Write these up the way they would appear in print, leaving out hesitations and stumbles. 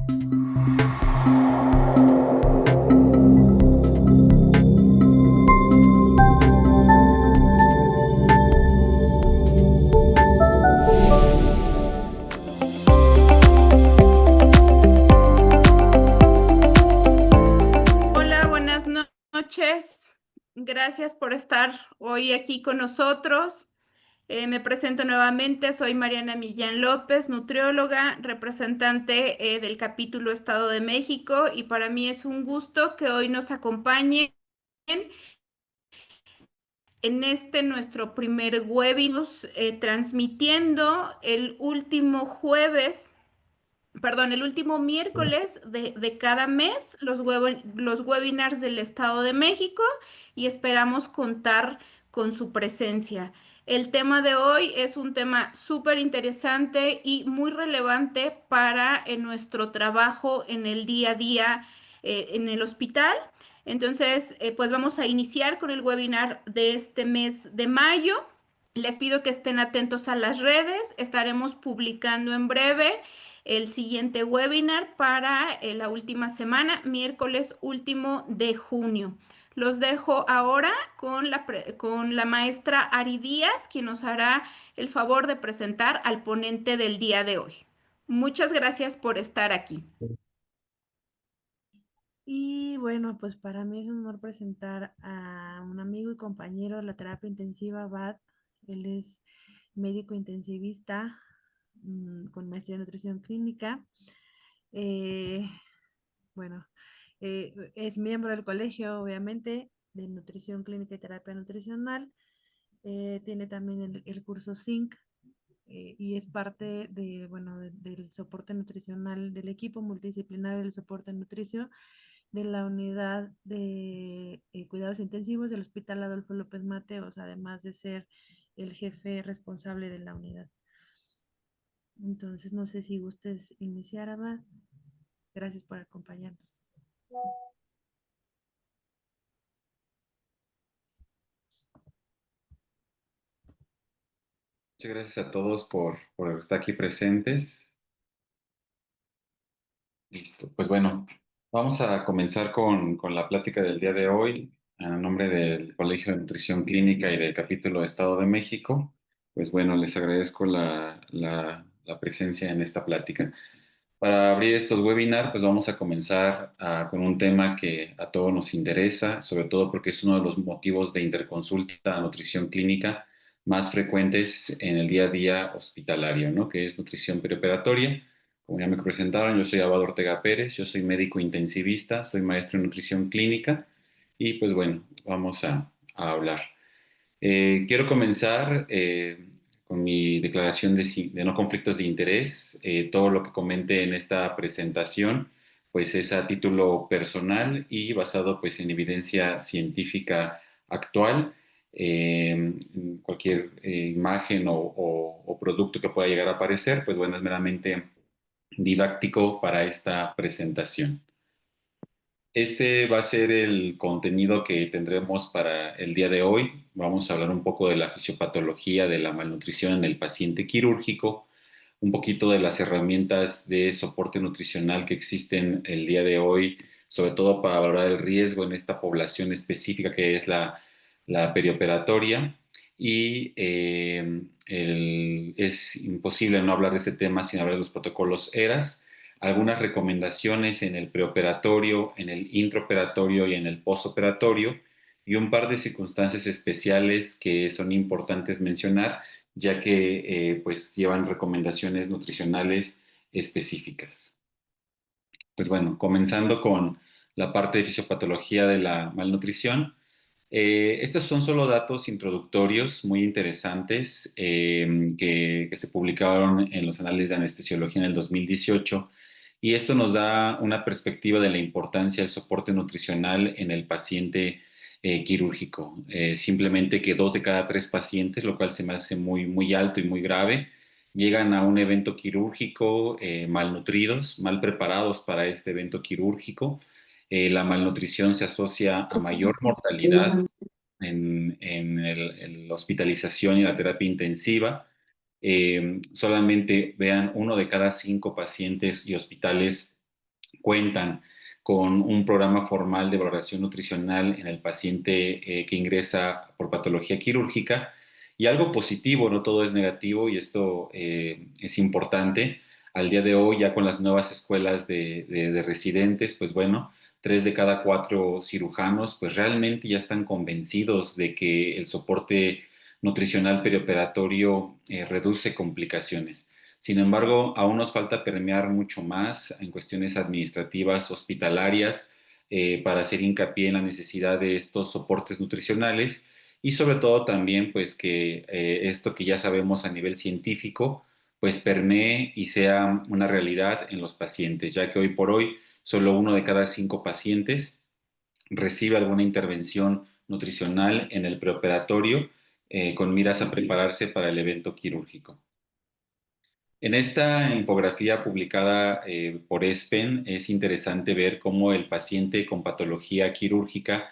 Hola, buenas noches. Gracias por estar hoy aquí con nosotros. Me presento nuevamente, soy Mariana Millán López, nutrióloga, representante del capítulo Estado de México, y para mí es un gusto que hoy nos acompañen en este nuestro primer webinar, transmitiendo el último jueves. Perdón, el último miércoles de cada mes, los webinars del Estado de México, y esperamos contar con su presencia. El tema de hoy es un tema súper interesante y muy relevante para nuestro trabajo en el día a día en el hospital. Entonces, pues vamos a iniciar con el webinar de este mes de mayo. Les pido que estén atentos a las redes. Estaremos publicando en breve el siguiente webinar para la última semana, miércoles último de junio. Los dejo ahora con la maestra Ari Díaz, quien nos hará el favor de presentar al ponente del día de hoy. Muchas gracias por estar aquí. Y bueno, pues para mí es un honor presentar a un amigo y compañero de la terapia intensiva, Bad. Él es médico intensivista con maestría en nutrición clínica. Eh, bueno, es miembro del colegio, obviamente, de nutrición clínica y terapia nutricional. Tiene también el curso SYNC y es parte de, bueno, del soporte nutricional del equipo multidisciplinario del soporte nutricio de la unidad de cuidados intensivos del Hospital Adolfo López Mateos, además de ser el jefe responsable de la unidad. Entonces, no sé si gustes iniciar, Abad. Gracias por acompañarnos. Muchas gracias a todos por estar aquí presentes. Listo. Pues bueno, vamos a comenzar con la plática del día de hoy. A nombre del Colegio de Nutrición Clínica y del capítulo Estado de México, pues bueno, les agradezco la presencia en esta plática. Para abrir estos webinars, pues vamos a comenzar con un tema que a todos nos interesa, sobre todo porque es uno de los motivos de interconsulta a nutrición clínica más frecuentes en el día a día hospitalario, ¿no? Que es nutrición perioperatoria. Como ya me presentaron, yo soy Abad Ortega Pérez, yo soy médico intensivista, soy maestro en nutrición clínica y pues bueno, vamos a hablar. Quiero comenzar con mi declaración de no conflictos de interés. Todo lo que comente en esta presentación, pues es a título personal y basado pues en evidencia científica actual. Cualquier imagen o producto que pueda llegar a aparecer, pues bueno, es meramente didáctico para esta presentación. Este va a ser el contenido que tendremos para el día de hoy. Vamos a hablar un poco de la fisiopatología de la malnutrición en el paciente quirúrgico, un poquito de las herramientas de soporte nutricional que existen el día de hoy, sobre todo para valorar el riesgo en esta población específica que es la perioperatoria. Y es imposible no hablar de este tema sin hablar de los protocolos ERAS, algunas recomendaciones en el preoperatorio, en el intraoperatorio y en el postoperatorio, y un par de circunstancias especiales que son importantes mencionar, ya que pues llevan recomendaciones nutricionales específicas. Pues bueno, comenzando con la parte de fisiopatología de la malnutrición. Estos son solo datos introductorios muy interesantes que se publicaron en los anales de anestesiología en el 2018, y esto nos da una perspectiva de la importancia del soporte nutricional en el paciente quirúrgico. Simplemente que 2 de cada 3 pacientes, lo cual se me hace muy, muy alto y muy grave, llegan a un evento quirúrgico malnutridos, mal preparados para este evento quirúrgico. La malnutrición se asocia a mayor mortalidad en la hospitalización y la terapia intensiva. Solamente vean 1 de cada 5 pacientes y hospitales cuentan con un programa formal de valoración nutricional en el paciente que ingresa por patología quirúrgica. Y algo positivo, no todo es negativo, y esto es importante. Al día de hoy, ya con las nuevas escuelas de residentes, pues bueno, 3 de cada 4 cirujanos, pues realmente ya están convencidos de que el soporte nutricional perioperatorio reduce complicaciones. Sin embargo, aún nos falta permear mucho más en cuestiones administrativas hospitalarias para hacer hincapié en la necesidad de estos soportes nutricionales y sobre todo también pues que esto que ya sabemos a nivel científico pues permee y sea una realidad en los pacientes, ya que hoy por hoy solo 1 de cada 5 pacientes recibe alguna intervención nutricional en el preoperatorio con miras a prepararse para el evento quirúrgico. En esta infografía publicada por ESPEN es interesante ver cómo el paciente con patología quirúrgica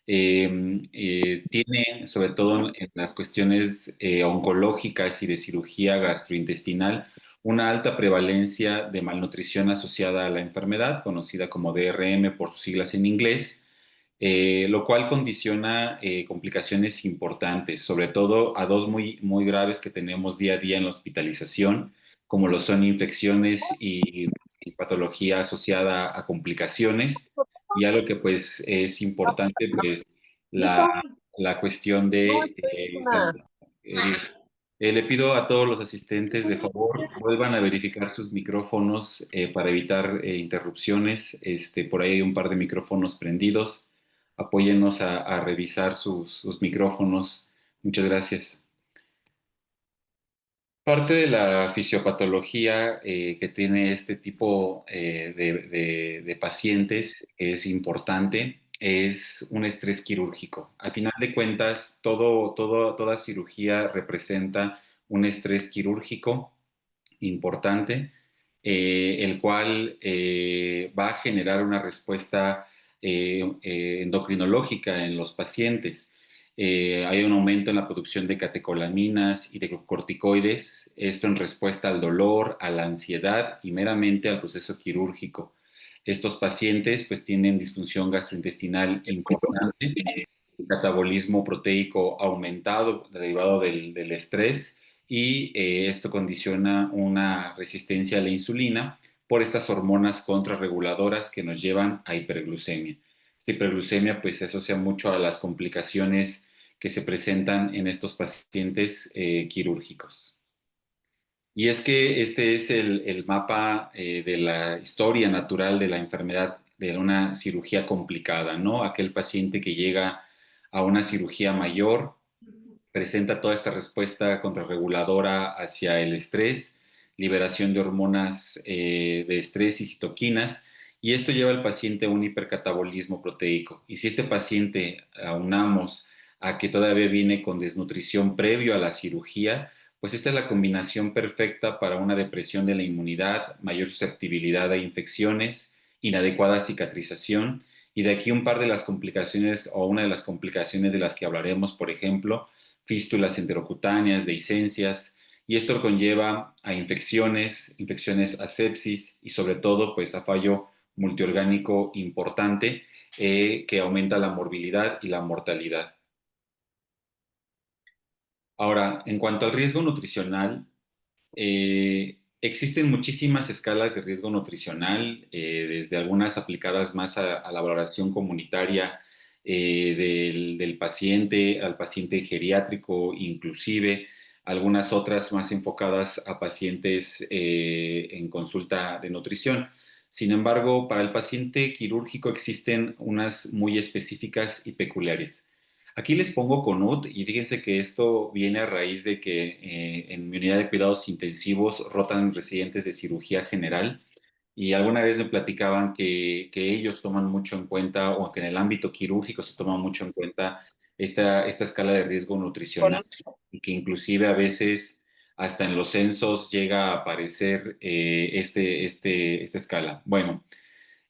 tiene, sobre todo en las cuestiones oncológicas y de cirugía gastrointestinal, una alta prevalencia de malnutrición asociada a la enfermedad, conocida como DRM por sus siglas en inglés, lo cual condiciona complicaciones importantes, sobre todo a dos muy graves que tenemos día a día en la hospitalización, como lo son infecciones y patología asociada a complicaciones, y algo que pues es importante, pues la, la cuestión de salud. Eh, Le pido a todos los asistentes, de favor, vuelvan a verificar sus micrófonos para evitar interrupciones. Por ahí hay un par de micrófonos prendidos. Apóyennos a revisar sus micrófonos. Muchas gracias. Parte de la fisiopatología que tiene este tipo de pacientes es importante, es un estrés quirúrgico. Al final de cuentas, toda cirugía representa un estrés quirúrgico importante, el cual va a generar una respuesta endocrinológica en los pacientes. Hay un aumento en la producción de catecolaminas y de corticoides, esto en respuesta al dolor, a la ansiedad y meramente al proceso quirúrgico. Estos pacientes pues tienen disfunción gastrointestinal importante, catabolismo proteico aumentado derivado del estrés y esto condiciona una resistencia a la insulina por estas hormonas contrarreguladoras que nos llevan a hiperglucemia. Esta hiperglucemia pues se asocia mucho a las complicaciones que se presentan en estos pacientes quirúrgicos. Y es que este es el mapa de la historia natural de la enfermedad de una cirugía complicada, ¿no? Aquel paciente que llega a una cirugía mayor presenta toda esta respuesta contrarreguladora hacia el estrés, liberación de hormonas de estrés y citoquinas, y esto lleva al paciente a un hipercatabolismo proteico. Y si este paciente aunamos a que todavía viene con desnutrición previo a la cirugía, pues esta es la combinación perfecta para una depresión de la inmunidad, mayor susceptibilidad a infecciones, inadecuada cicatrización, y de aquí un par de las complicaciones o una de las complicaciones de las que hablaremos, por ejemplo, fístulas enterocutáneas, dehiscencias, y esto conlleva a infecciones a sepsis y sobre todo pues a fallo multiorgánico importante que aumenta la morbilidad y la mortalidad. Ahora, en cuanto al riesgo nutricional, existen muchísimas escalas de riesgo nutricional, desde algunas aplicadas más a la valoración comunitaria del paciente, al paciente geriátrico, inclusive algunas otras más enfocadas a pacientes en consulta de nutrición. Sin embargo, para el paciente quirúrgico existen unas muy específicas y peculiares. Aquí les pongo CONUT y fíjense que esto viene a raíz de que en mi unidad de cuidados intensivos rotan residentes de cirugía general y alguna vez me platicaban que ellos toman mucho en cuenta o que en el ámbito quirúrgico se toma mucho en cuenta esta escala de riesgo nutricional y que inclusive a veces hasta en los censos llega a aparecer esta escala. Bueno.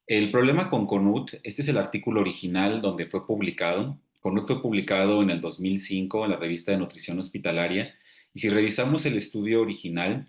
El problema con CONUT, este es el artículo original donde fue publicado. CONUT fue publicado en el 2005 en la revista de Nutrición Hospitalaria. Y si revisamos el estudio original,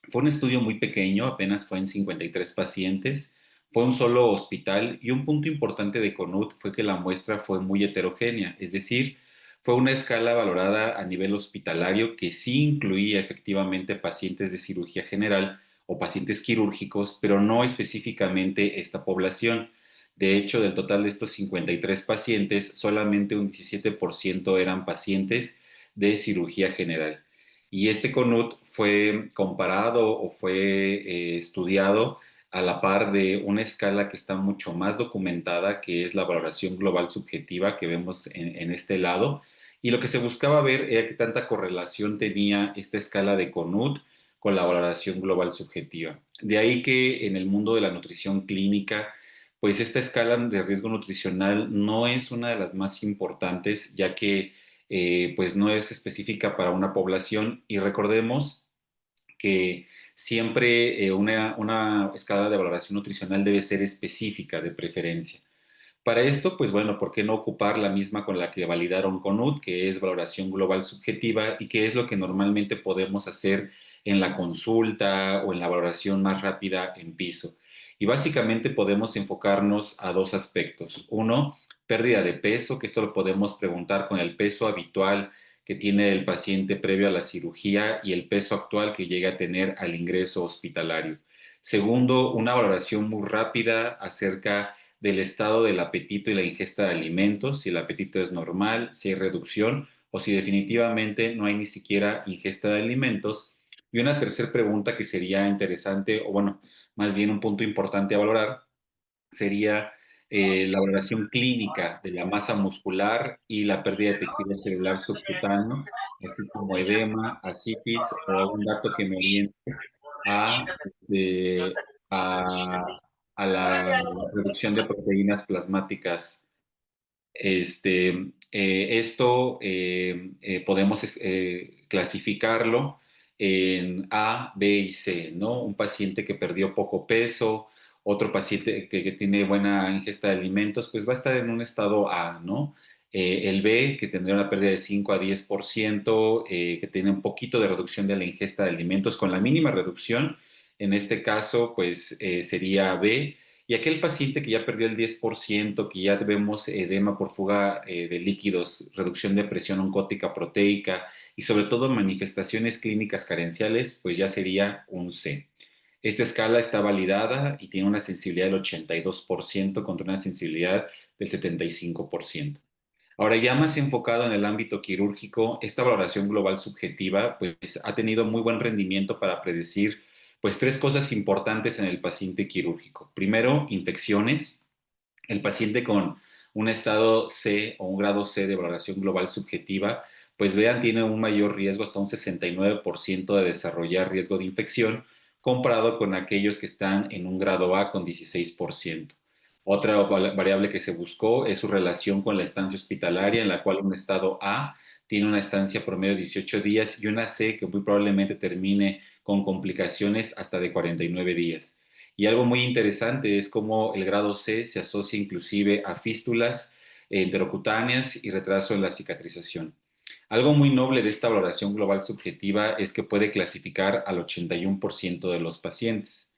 fue un estudio muy pequeño, apenas fue en 53 pacientes, Fue un solo hospital y un punto importante de CONUT fue que la muestra fue muy heterogénea, es decir, fue una escala valorada a nivel hospitalario que sí incluía efectivamente pacientes de cirugía general o pacientes quirúrgicos, pero no específicamente esta población. De hecho, del total de estos 53 pacientes, solamente un 17% eran pacientes de cirugía general. Y este CONUT fue comparado o fue estudiado a la par de una escala que está mucho más documentada, que es la valoración global subjetiva que vemos en este lado. Y lo que se buscaba ver era qué tanta correlación tenía esta escala de CONUT con la valoración global subjetiva. De ahí que en el mundo de la nutrición clínica, pues esta escala de riesgo nutricional no es una de las más importantes, ya que pues no es específica para una población. Y recordemos que siempre una escala de valoración nutricional debe ser específica de preferencia. Para esto, pues bueno, ¿por qué no ocupar la misma con la que validaron CONUT, que es valoración global subjetiva y que es lo que normalmente podemos hacer en la consulta o en la valoración más rápida en piso? Y básicamente podemos enfocarnos a dos aspectos. Uno, pérdida de peso, que esto lo podemos preguntar con el peso habitual que tiene el paciente previo a la cirugía y el peso actual que llega a tener al ingreso hospitalario. Segundo, una valoración muy rápida acerca del estado del apetito y la ingesta de alimentos, si el apetito es normal, si hay reducción o si definitivamente no hay ni siquiera ingesta de alimentos. Y una tercera pregunta que sería interesante, o bueno, más bien un punto importante a valorar, sería la valoración clínica de la masa muscular y la pérdida de tejido celular subcutáneo, así como edema, ascitis o algún dato que me oriente a, este, a la reducción de proteínas plasmáticas. Esto podemos clasificarlo en A, B y C, ¿no? Un paciente que perdió poco peso, otro paciente que tiene buena ingesta de alimentos, pues va a estar en un estado A, ¿no? El B, que tendría una pérdida de 5 a 10%, que tiene un poquito de reducción de la ingesta de alimentos, con la mínima reducción, en este caso, pues sería B. Y aquel paciente que ya perdió el 10%, que ya vemos edema por fuga de líquidos, reducción de presión oncótica proteica y sobre todo manifestaciones clínicas carenciales, pues ya sería un C. Esta escala está validada y tiene una sensibilidad del 82% contra una sensibilidad del 75%. Ahora, ya más enfocado en el ámbito quirúrgico, esta valoración global subjetiva pues, ha tenido muy buen rendimiento para predecir pues, tres cosas importantes en el paciente quirúrgico. Primero, infecciones. El paciente con un estado C o un grado C de valoración global subjetiva, pues vean, tiene un mayor riesgo, hasta un 69% de desarrollar riesgo de infección, comparado con aquellos que están en un grado A con 16%. Otra variable que se buscó es su relación con la estancia hospitalaria, en la cual un estado A tiene una estancia promedio de 18 días y una C que muy probablemente termine con complicaciones hasta de 49 días. Y algo muy interesante es cómo el grado C se asocia inclusive a fístulas enterocutáneas y retraso en la cicatrización. Algo muy noble de esta valoración global subjetiva es que puede clasificar al 81% de los pacientes.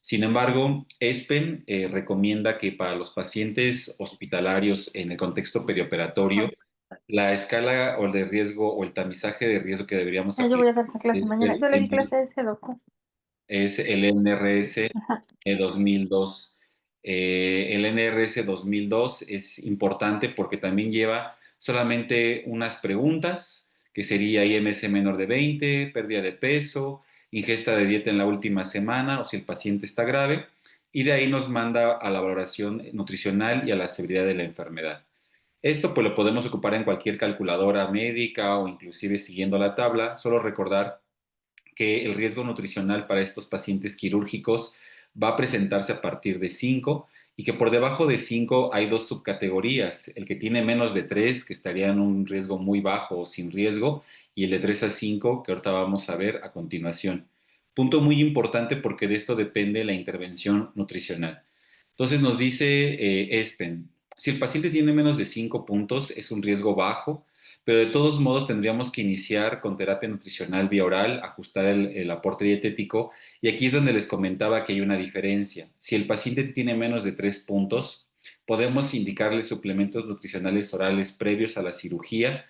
Sin embargo, ESPEN recomienda que para los pacientes hospitalarios en el contexto perioperatorio, la escala o el de riesgo o el tamizaje de riesgo que deberíamos Ah, yo voy aplicar a dar esa clase es mañana. Yo le di clase a ese doctor. el NRS Ajá. 2002. El NRS 2002 es importante porque también lleva solamente unas preguntas, que sería IMC menor de 20, pérdida de peso, ingesta de dieta en la última semana o si el paciente está grave, y de ahí nos manda a la valoración nutricional y a la severidad de la enfermedad. Esto pues lo podemos ocupar en cualquier calculadora médica o inclusive siguiendo la tabla, solo recordar que el riesgo nutricional para estos pacientes quirúrgicos va a presentarse a partir de 5 y que por debajo de 5 hay dos subcategorías, el que tiene menos de 3 que estaría en un riesgo muy bajo o sin riesgo, y el de 3 a 5 que ahorita vamos a ver a continuación. Punto muy importante porque de esto depende la intervención nutricional. Entonces nos dice ESPEN, si el paciente tiene menos de 5 puntos es un riesgo bajo, pero de todos modos tendríamos que iniciar con terapia nutricional vía oral, ajustar el aporte dietético, y aquí es donde les comentaba que hay una diferencia. Si el paciente tiene menos de 3 puntos, podemos indicarle suplementos nutricionales orales previos a la cirugía,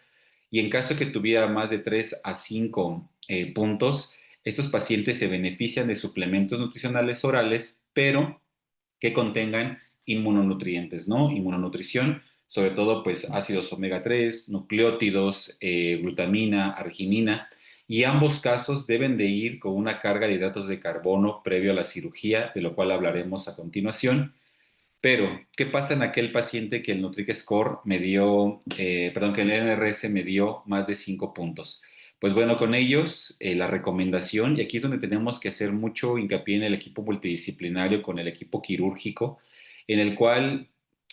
y en caso que tuviera más de 3 a 5 puntos, estos pacientes se benefician de suplementos nutricionales orales, pero que contengan inmunonutrientes, ¿no? Inmunonutrición, sobre todo pues ácidos omega 3, nucleótidos, glutamina, arginina, y ambos casos deben de ir con una carga de hidratos de carbono previo a la cirugía, de lo cual hablaremos a continuación. Pero, ¿qué pasa en aquel paciente que el Nutri-Score me dio, perdón, que el NRS me dio más de 5 puntos? Pues bueno, con ellos la recomendación, y aquí es donde tenemos que hacer mucho hincapié en el equipo multidisciplinario con el equipo quirúrgico, en el cual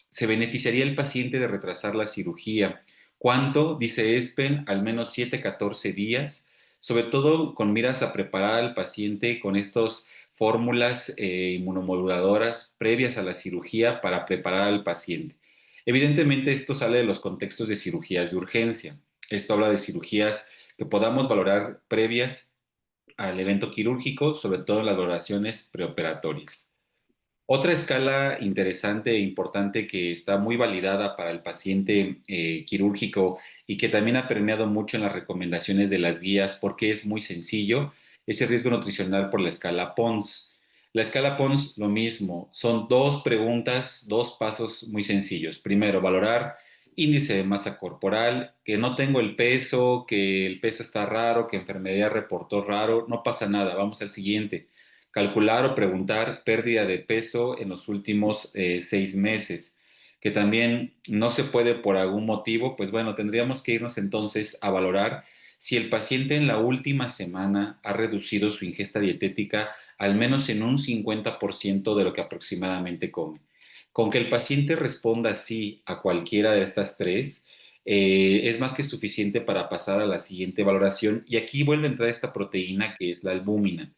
se beneficiaría el paciente de retrasar la cirugía. ¿Cuánto? Dice ESPEN, al menos 7 a 14 días, sobre todo con miras a preparar al paciente con estos fórmulas inmunomoduladoras previas a la cirugía para preparar al paciente. Evidentemente esto sale de los contextos de cirugías de urgencia. Esto habla de cirugías que podamos valorar previas al evento quirúrgico, sobre todo en las valoraciones preoperatorias. Otra escala interesante e importante que está muy validada para el paciente quirúrgico y que también ha permeado mucho en las recomendaciones de las guías porque es muy sencillo, es el riesgo nutricional por la escala PONS. La escala PONS, lo mismo, son dos preguntas, dos pasos muy sencillos. Primero, valorar índice de masa corporal, que no tengo el peso, que el peso está raro, que enfermedad reportó raro, no pasa nada, vamos al siguiente. Calcular o preguntar pérdida de peso en los últimos 6 meses, que también no se puede por algún motivo, pues bueno, tendríamos que irnos entonces a valorar si el paciente en la última semana ha reducido su ingesta dietética al menos en un 50% de lo que aproximadamente come. Con que el paciente responda sí a cualquiera de estas tres, es más que suficiente para pasar a la siguiente valoración. Y aquí vuelve a entrar esta proteína que es la albúmina.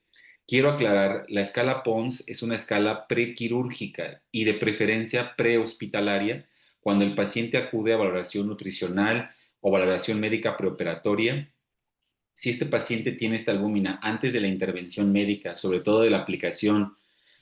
Quiero aclarar, la escala PONS es una escala prequirúrgica y de preferencia prehospitalaria cuando el paciente acude a valoración nutricional o valoración médica preoperatoria. Si este paciente tiene esta albúmina antes de la intervención médica, sobre todo de la aplicación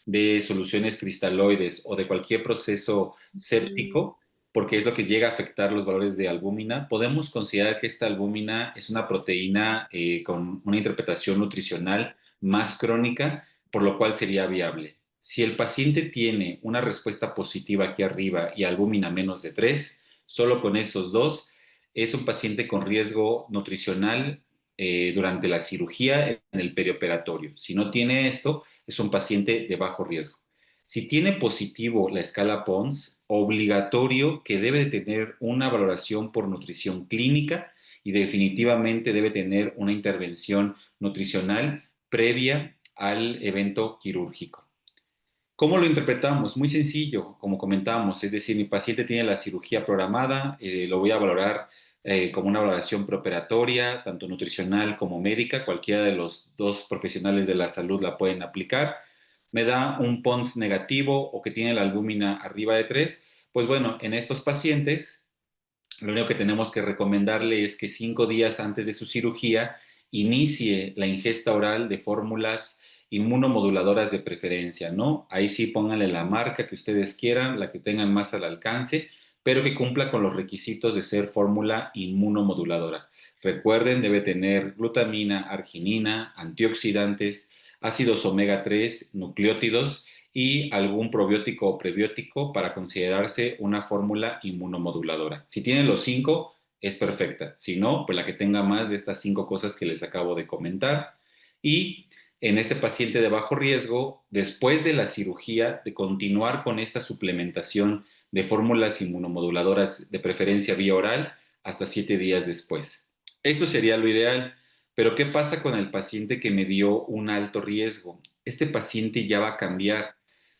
de soluciones cristaloides o de cualquier proceso séptico, porque es lo que llega a afectar los valores de albúmina, podemos considerar que esta albúmina es una proteína con una interpretación nutricional más crónica, por lo cual sería viable. Si el paciente tiene una respuesta positiva aquí arriba y albúmina menos de 3, solo con esos dos, es un paciente con riesgo nutricional durante la cirugía en el perioperatorio. Si no tiene esto, es un paciente de bajo riesgo. Si tiene positivo la escala PONS, obligatorio que debe de tener una valoración por nutrición clínica y definitivamente debe tener una intervención nutricional previa al evento quirúrgico. ¿Cómo lo interpretamos? Muy sencillo, como comentábamos, es decir, mi paciente tiene la cirugía programada, lo voy a valorar como una valoración preoperatoria, tanto nutricional como médica, cualquiera de los dos profesionales de la salud la pueden aplicar. Me da un PONS negativo o que tiene la albúmina arriba de 3, pues bueno, en estos pacientes lo único que tenemos que recomendarle es que 5 días antes de su cirugía inicie la ingesta oral de fórmulas inmunomoduladoras de preferencia, ¿no? Ahí sí pónganle la marca que ustedes quieran, la que tengan más al alcance, pero que cumpla con los requisitos de ser fórmula inmunomoduladora. Recuerden, debe tener glutamina, arginina, antioxidantes, ácidos omega 3, nucleótidos y algún probiótico o prebiótico para considerarse una fórmula inmunomoduladora. Si tienen los 5, es perfecta. Si no, pues la que tenga más de estas 5 cosas que les acabo de comentar. Y en este paciente de bajo riesgo, después de la cirugía, de continuar con esta suplementación de fórmulas inmunomoduladoras de preferencia vía oral hasta 7 días después. Esto sería lo ideal, pero ¿qué pasa con el paciente que me dio un alto riesgo? Este paciente ya va a cambiar.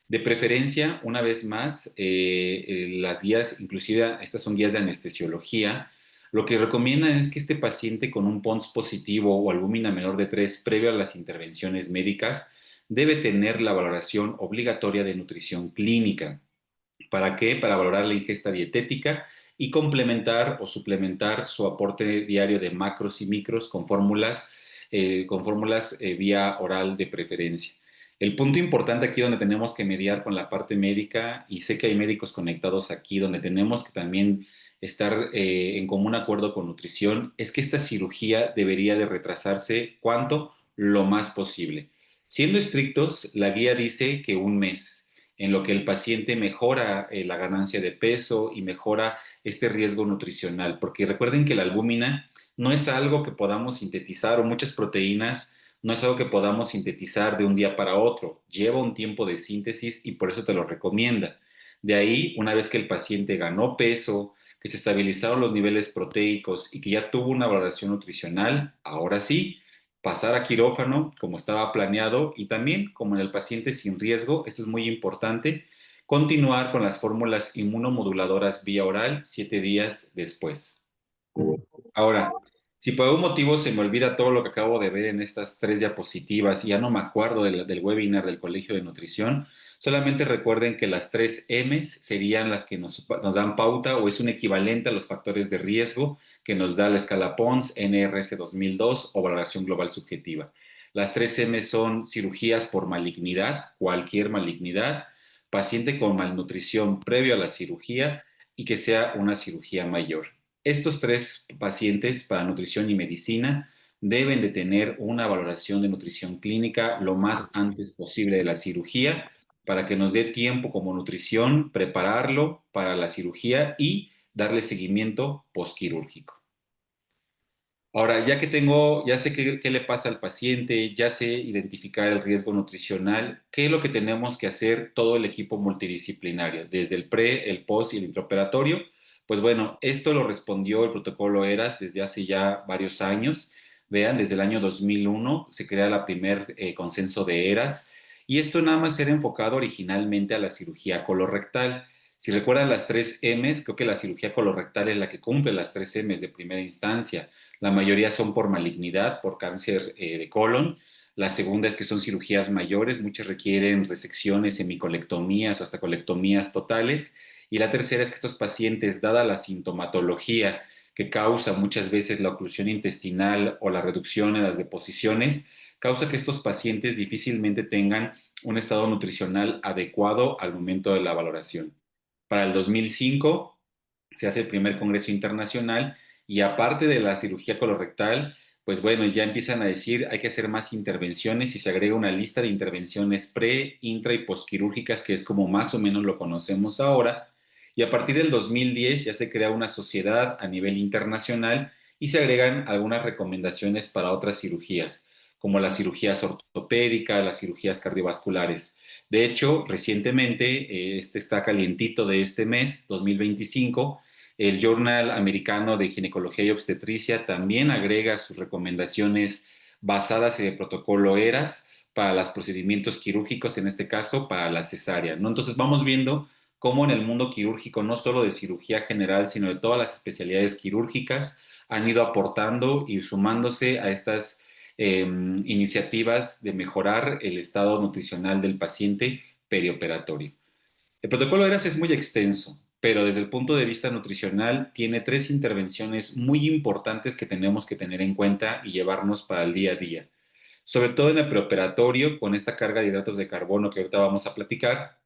De preferencia, una vez más, las guías, inclusive estas son guías de anestesiología, lo que recomiendan es que este paciente con un PONS positivo o albúmina menor de 3 previo a las intervenciones médicas debe tener la valoración obligatoria de nutrición clínica. ¿Para qué? Para valorar la ingesta dietética y complementar o suplementar su aporte diario de macros y micros con fórmulas vía oral de preferencia. El punto importante aquí donde tenemos que mediar con la parte médica, y sé que hay médicos conectados aquí, donde tenemos que también estar en común acuerdo con nutrición, es que esta cirugía debería de retrasarse ¿cuánto? Lo más posible. Siendo estrictos, la guía dice que un mes, en lo que el paciente mejora la ganancia de peso y mejora este riesgo nutricional, porque recuerden que la albúmina no es algo que podamos sintetizar o muchas proteínas no es algo que podamos sintetizar de un día para otro, lleva un tiempo de síntesis y por eso te lo recomienda. De ahí, una vez que el paciente ganó peso, que se estabilizaron los niveles proteicos y que ya tuvo una valoración nutricional, ahora sí, pasar a quirófano como estaba planeado y también como en el paciente sin riesgo, esto es muy importante, continuar con las fórmulas inmunomoduladoras vía oral 7 días después. Ahora, si por algún motivo se me olvida todo lo que acabo de ver en estas 3 diapositivas y ya no me acuerdo del webinar del Colegio de Nutrición, solamente recuerden que las 3 M's serían las que nos dan pauta o es un equivalente a los factores de riesgo que nos da la escala PONS, NRS 2002 o valoración global subjetiva. Las 3 M son cirugías por malignidad, cualquier malignidad, paciente con malnutrición previo a la cirugía y que sea una cirugía mayor. Estos 3 pacientes para nutrición y medicina deben de tener una valoración de nutrición clínica lo más antes posible de la cirugía para que nos dé tiempo como nutrición prepararlo para la cirugía y darle seguimiento postquirúrgico. Ahora, ya sé qué le pasa al paciente, ya sé identificar el riesgo nutricional, ¿qué es lo que tenemos que hacer todo el equipo multidisciplinario, desde el pre, el post y el intraoperatorio? Pues bueno, esto lo respondió el protocolo ERAS desde hace ya varios años. Vean, desde el año 2001 se crea la primer consenso de ERAS y esto nada más era enfocado originalmente a la cirugía colorectal. Si recuerdan las 3 M's, creo que la cirugía colorectal es la que cumple las 3 M's de primera instancia. La mayoría son por malignidad, por cáncer de colon. La segunda es que son cirugías mayores, muchas requieren resecciones, hemicolectomías o hasta colectomías totales. Y la tercera es que estos pacientes, dada la sintomatología que causa muchas veces la oclusión intestinal o la reducción en las deposiciones, causa que estos pacientes difícilmente tengan un estado nutricional adecuado al momento de la valoración. Para el 2005 se hace el primer Congreso Internacional y aparte de la cirugía colorectal, pues bueno, ya empiezan a decir hay que hacer más intervenciones y se agrega una lista de intervenciones pre, intra y postquirúrgicas que es como más o menos lo conocemos ahora. Y a partir del 2010 ya se crea una sociedad a nivel internacional y se agregan algunas recomendaciones para otras cirugías, como las cirugías ortopédicas, las cirugías cardiovasculares. De hecho, recientemente, este está calientito de este mes, 2025, el Journal Americano de Ginecología y Obstetricia también agrega sus recomendaciones basadas en el protocolo ERAS para los procedimientos quirúrgicos, en este caso para la cesárea, ¿no? Entonces vamos viendo cómo en el mundo quirúrgico, no solo de cirugía general, sino de todas las especialidades quirúrgicas, han ido aportando y sumándose a estas iniciativas de mejorar el estado nutricional del paciente perioperatorio. El protocolo ERAS es muy extenso, pero desde el punto de vista nutricional tiene 3 intervenciones muy importantes que tenemos que tener en cuenta y llevarnos para el día a día. Sobre todo en el preoperatorio, con esta carga de hidratos de carbono que ahorita vamos a platicar,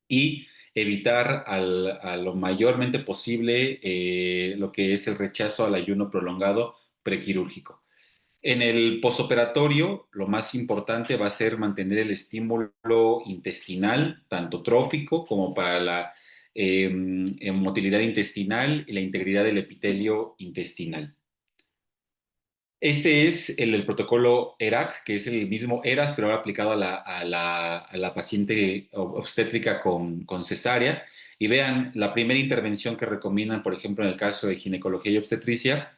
y evitar a lo mayormente posible lo que es el rechazo al ayuno prolongado prequirúrgico. En el posoperatorio, lo más importante va a ser mantener el estímulo intestinal, tanto trófico como para la motilidad intestinal y la integridad del epitelio intestinal. Este es el protocolo ERAC, que es el mismo ERAS, pero ahora aplicado a la paciente obstétrica con cesárea. Y vean, la primera intervención que recomiendan, por ejemplo, en el caso de ginecología y obstetricia,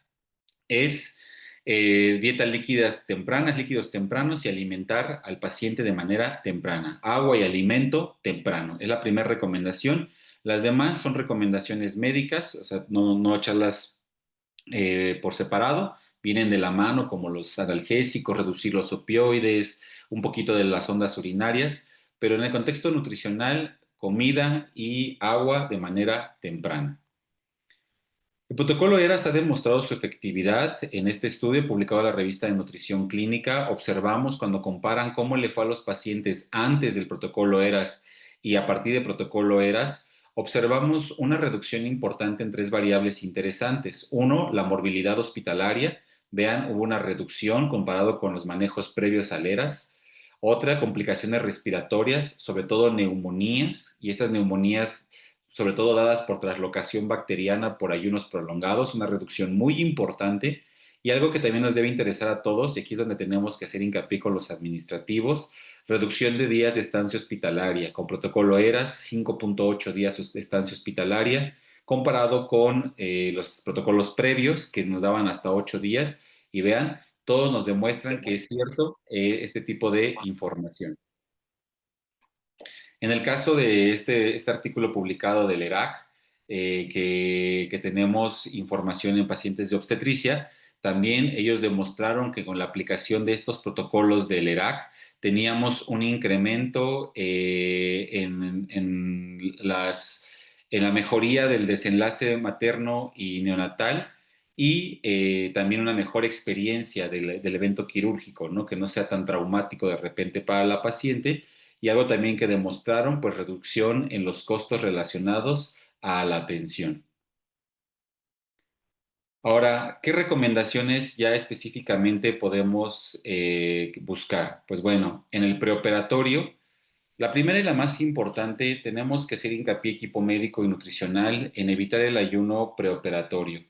es dietas líquidas tempranas, líquidos tempranos y alimentar al paciente de manera temprana. Agua y alimento temprano. Es la primera recomendación. Las demás son recomendaciones médicas, o sea, no echarlas por separado. Vienen de la mano como los analgésicos, reducir los opioides, un poquito de las ondas urinarias, pero en el contexto nutricional, comida y agua de manera temprana. El protocolo ERAS ha demostrado su efectividad. En este estudio publicado en la revista de Nutrición Clínica, observamos cuando comparan cómo le fue a los pacientes antes del protocolo ERAS y a partir del protocolo ERAS, observamos una reducción importante en tres variables interesantes. Uno, la morbilidad hospitalaria. Vean, hubo una reducción comparado con los manejos previos al ERAS. Otra, complicaciones respiratorias, sobre todo neumonías, y estas neumonías sobre todo dadas por traslocación bacteriana por ayunos prolongados, una reducción muy importante y algo que también nos debe interesar a todos, y aquí es donde tenemos que hacer hincapié con los administrativos, reducción de días de estancia hospitalaria, con protocolo ERAS, 5.8 días de estancia hospitalaria, comparado con los protocolos previos que nos daban hasta 8 días, y vean, todos nos demuestran que es cierto este tipo de información. En el caso de este artículo publicado del ERAC, que tenemos información en pacientes de obstetricia, también ellos demostraron que con la aplicación de estos protocolos del ERAC teníamos un incremento en la mejoría del desenlace materno y neonatal y también una mejor experiencia del evento quirúrgico, ¿no? Que no sea tan traumático de repente para la paciente y algo también que demostraron, pues reducción en los costos relacionados a la atención. Ahora, ¿qué recomendaciones ya específicamente podemos buscar? Pues bueno, en el preoperatorio, la primera y la más importante, tenemos que hacer hincapié equipo médico y nutricional en evitar el ayuno preoperatorio.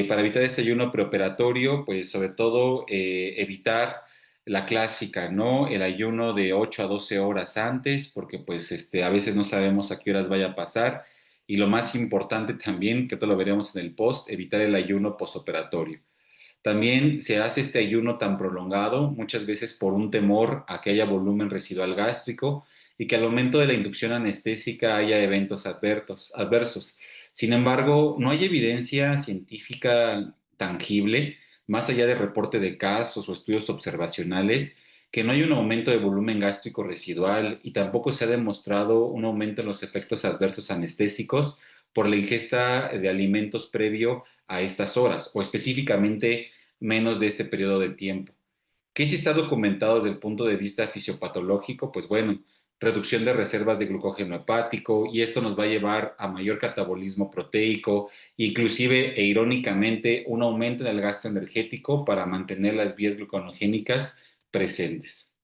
Para evitar este ayuno preoperatorio, pues sobre todo evitar la clásica, ¿no? El ayuno de 8 a 12 horas antes, porque pues a veces no sabemos a qué horas vaya a pasar. Y lo más importante también, que esto lo veremos en el post, evitar el ayuno posoperatorio. También se hace este ayuno tan prolongado muchas veces por un temor a que haya volumen residual gástrico y que al momento de la inducción anestésica haya eventos adversos. Sin embargo, no hay evidencia científica tangible, más allá de reporte de casos o estudios observacionales, que no hay un aumento de volumen gástrico residual y tampoco se ha demostrado un aumento en los efectos adversos anestésicos por la ingesta de alimentos previo a estas horas o específicamente menos de este periodo de tiempo. ¿Qué sí está documentado desde el punto de vista fisiopatológico? Pues bueno, reducción de reservas de glucógeno hepático y esto nos va a llevar a mayor catabolismo proteico, inclusive e irónicamente un aumento en el gasto energético para mantener las vías gluconogénicas presentes.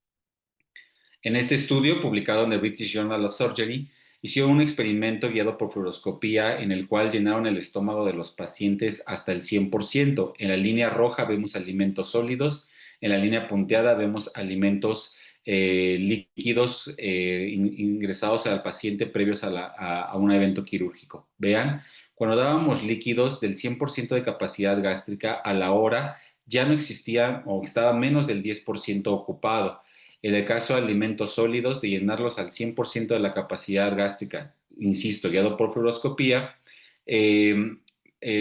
En este estudio, publicado en el British Journal of Surgery, hicieron un experimento guiado por fluoroscopía en el cual llenaron el estómago de los pacientes hasta el 100%. En la línea roja vemos alimentos sólidos, en la línea punteada vemos alimentos líquidos ingresados al paciente previos a un evento quirúrgico. Vean, cuando dábamos líquidos del 100% de capacidad gástrica a la hora, ya no existía o estaba menos del 10% ocupado. En el caso de alimentos sólidos, de llenarlos al 100% de la capacidad gástrica, insisto, guiado por fluoroscopía, eh,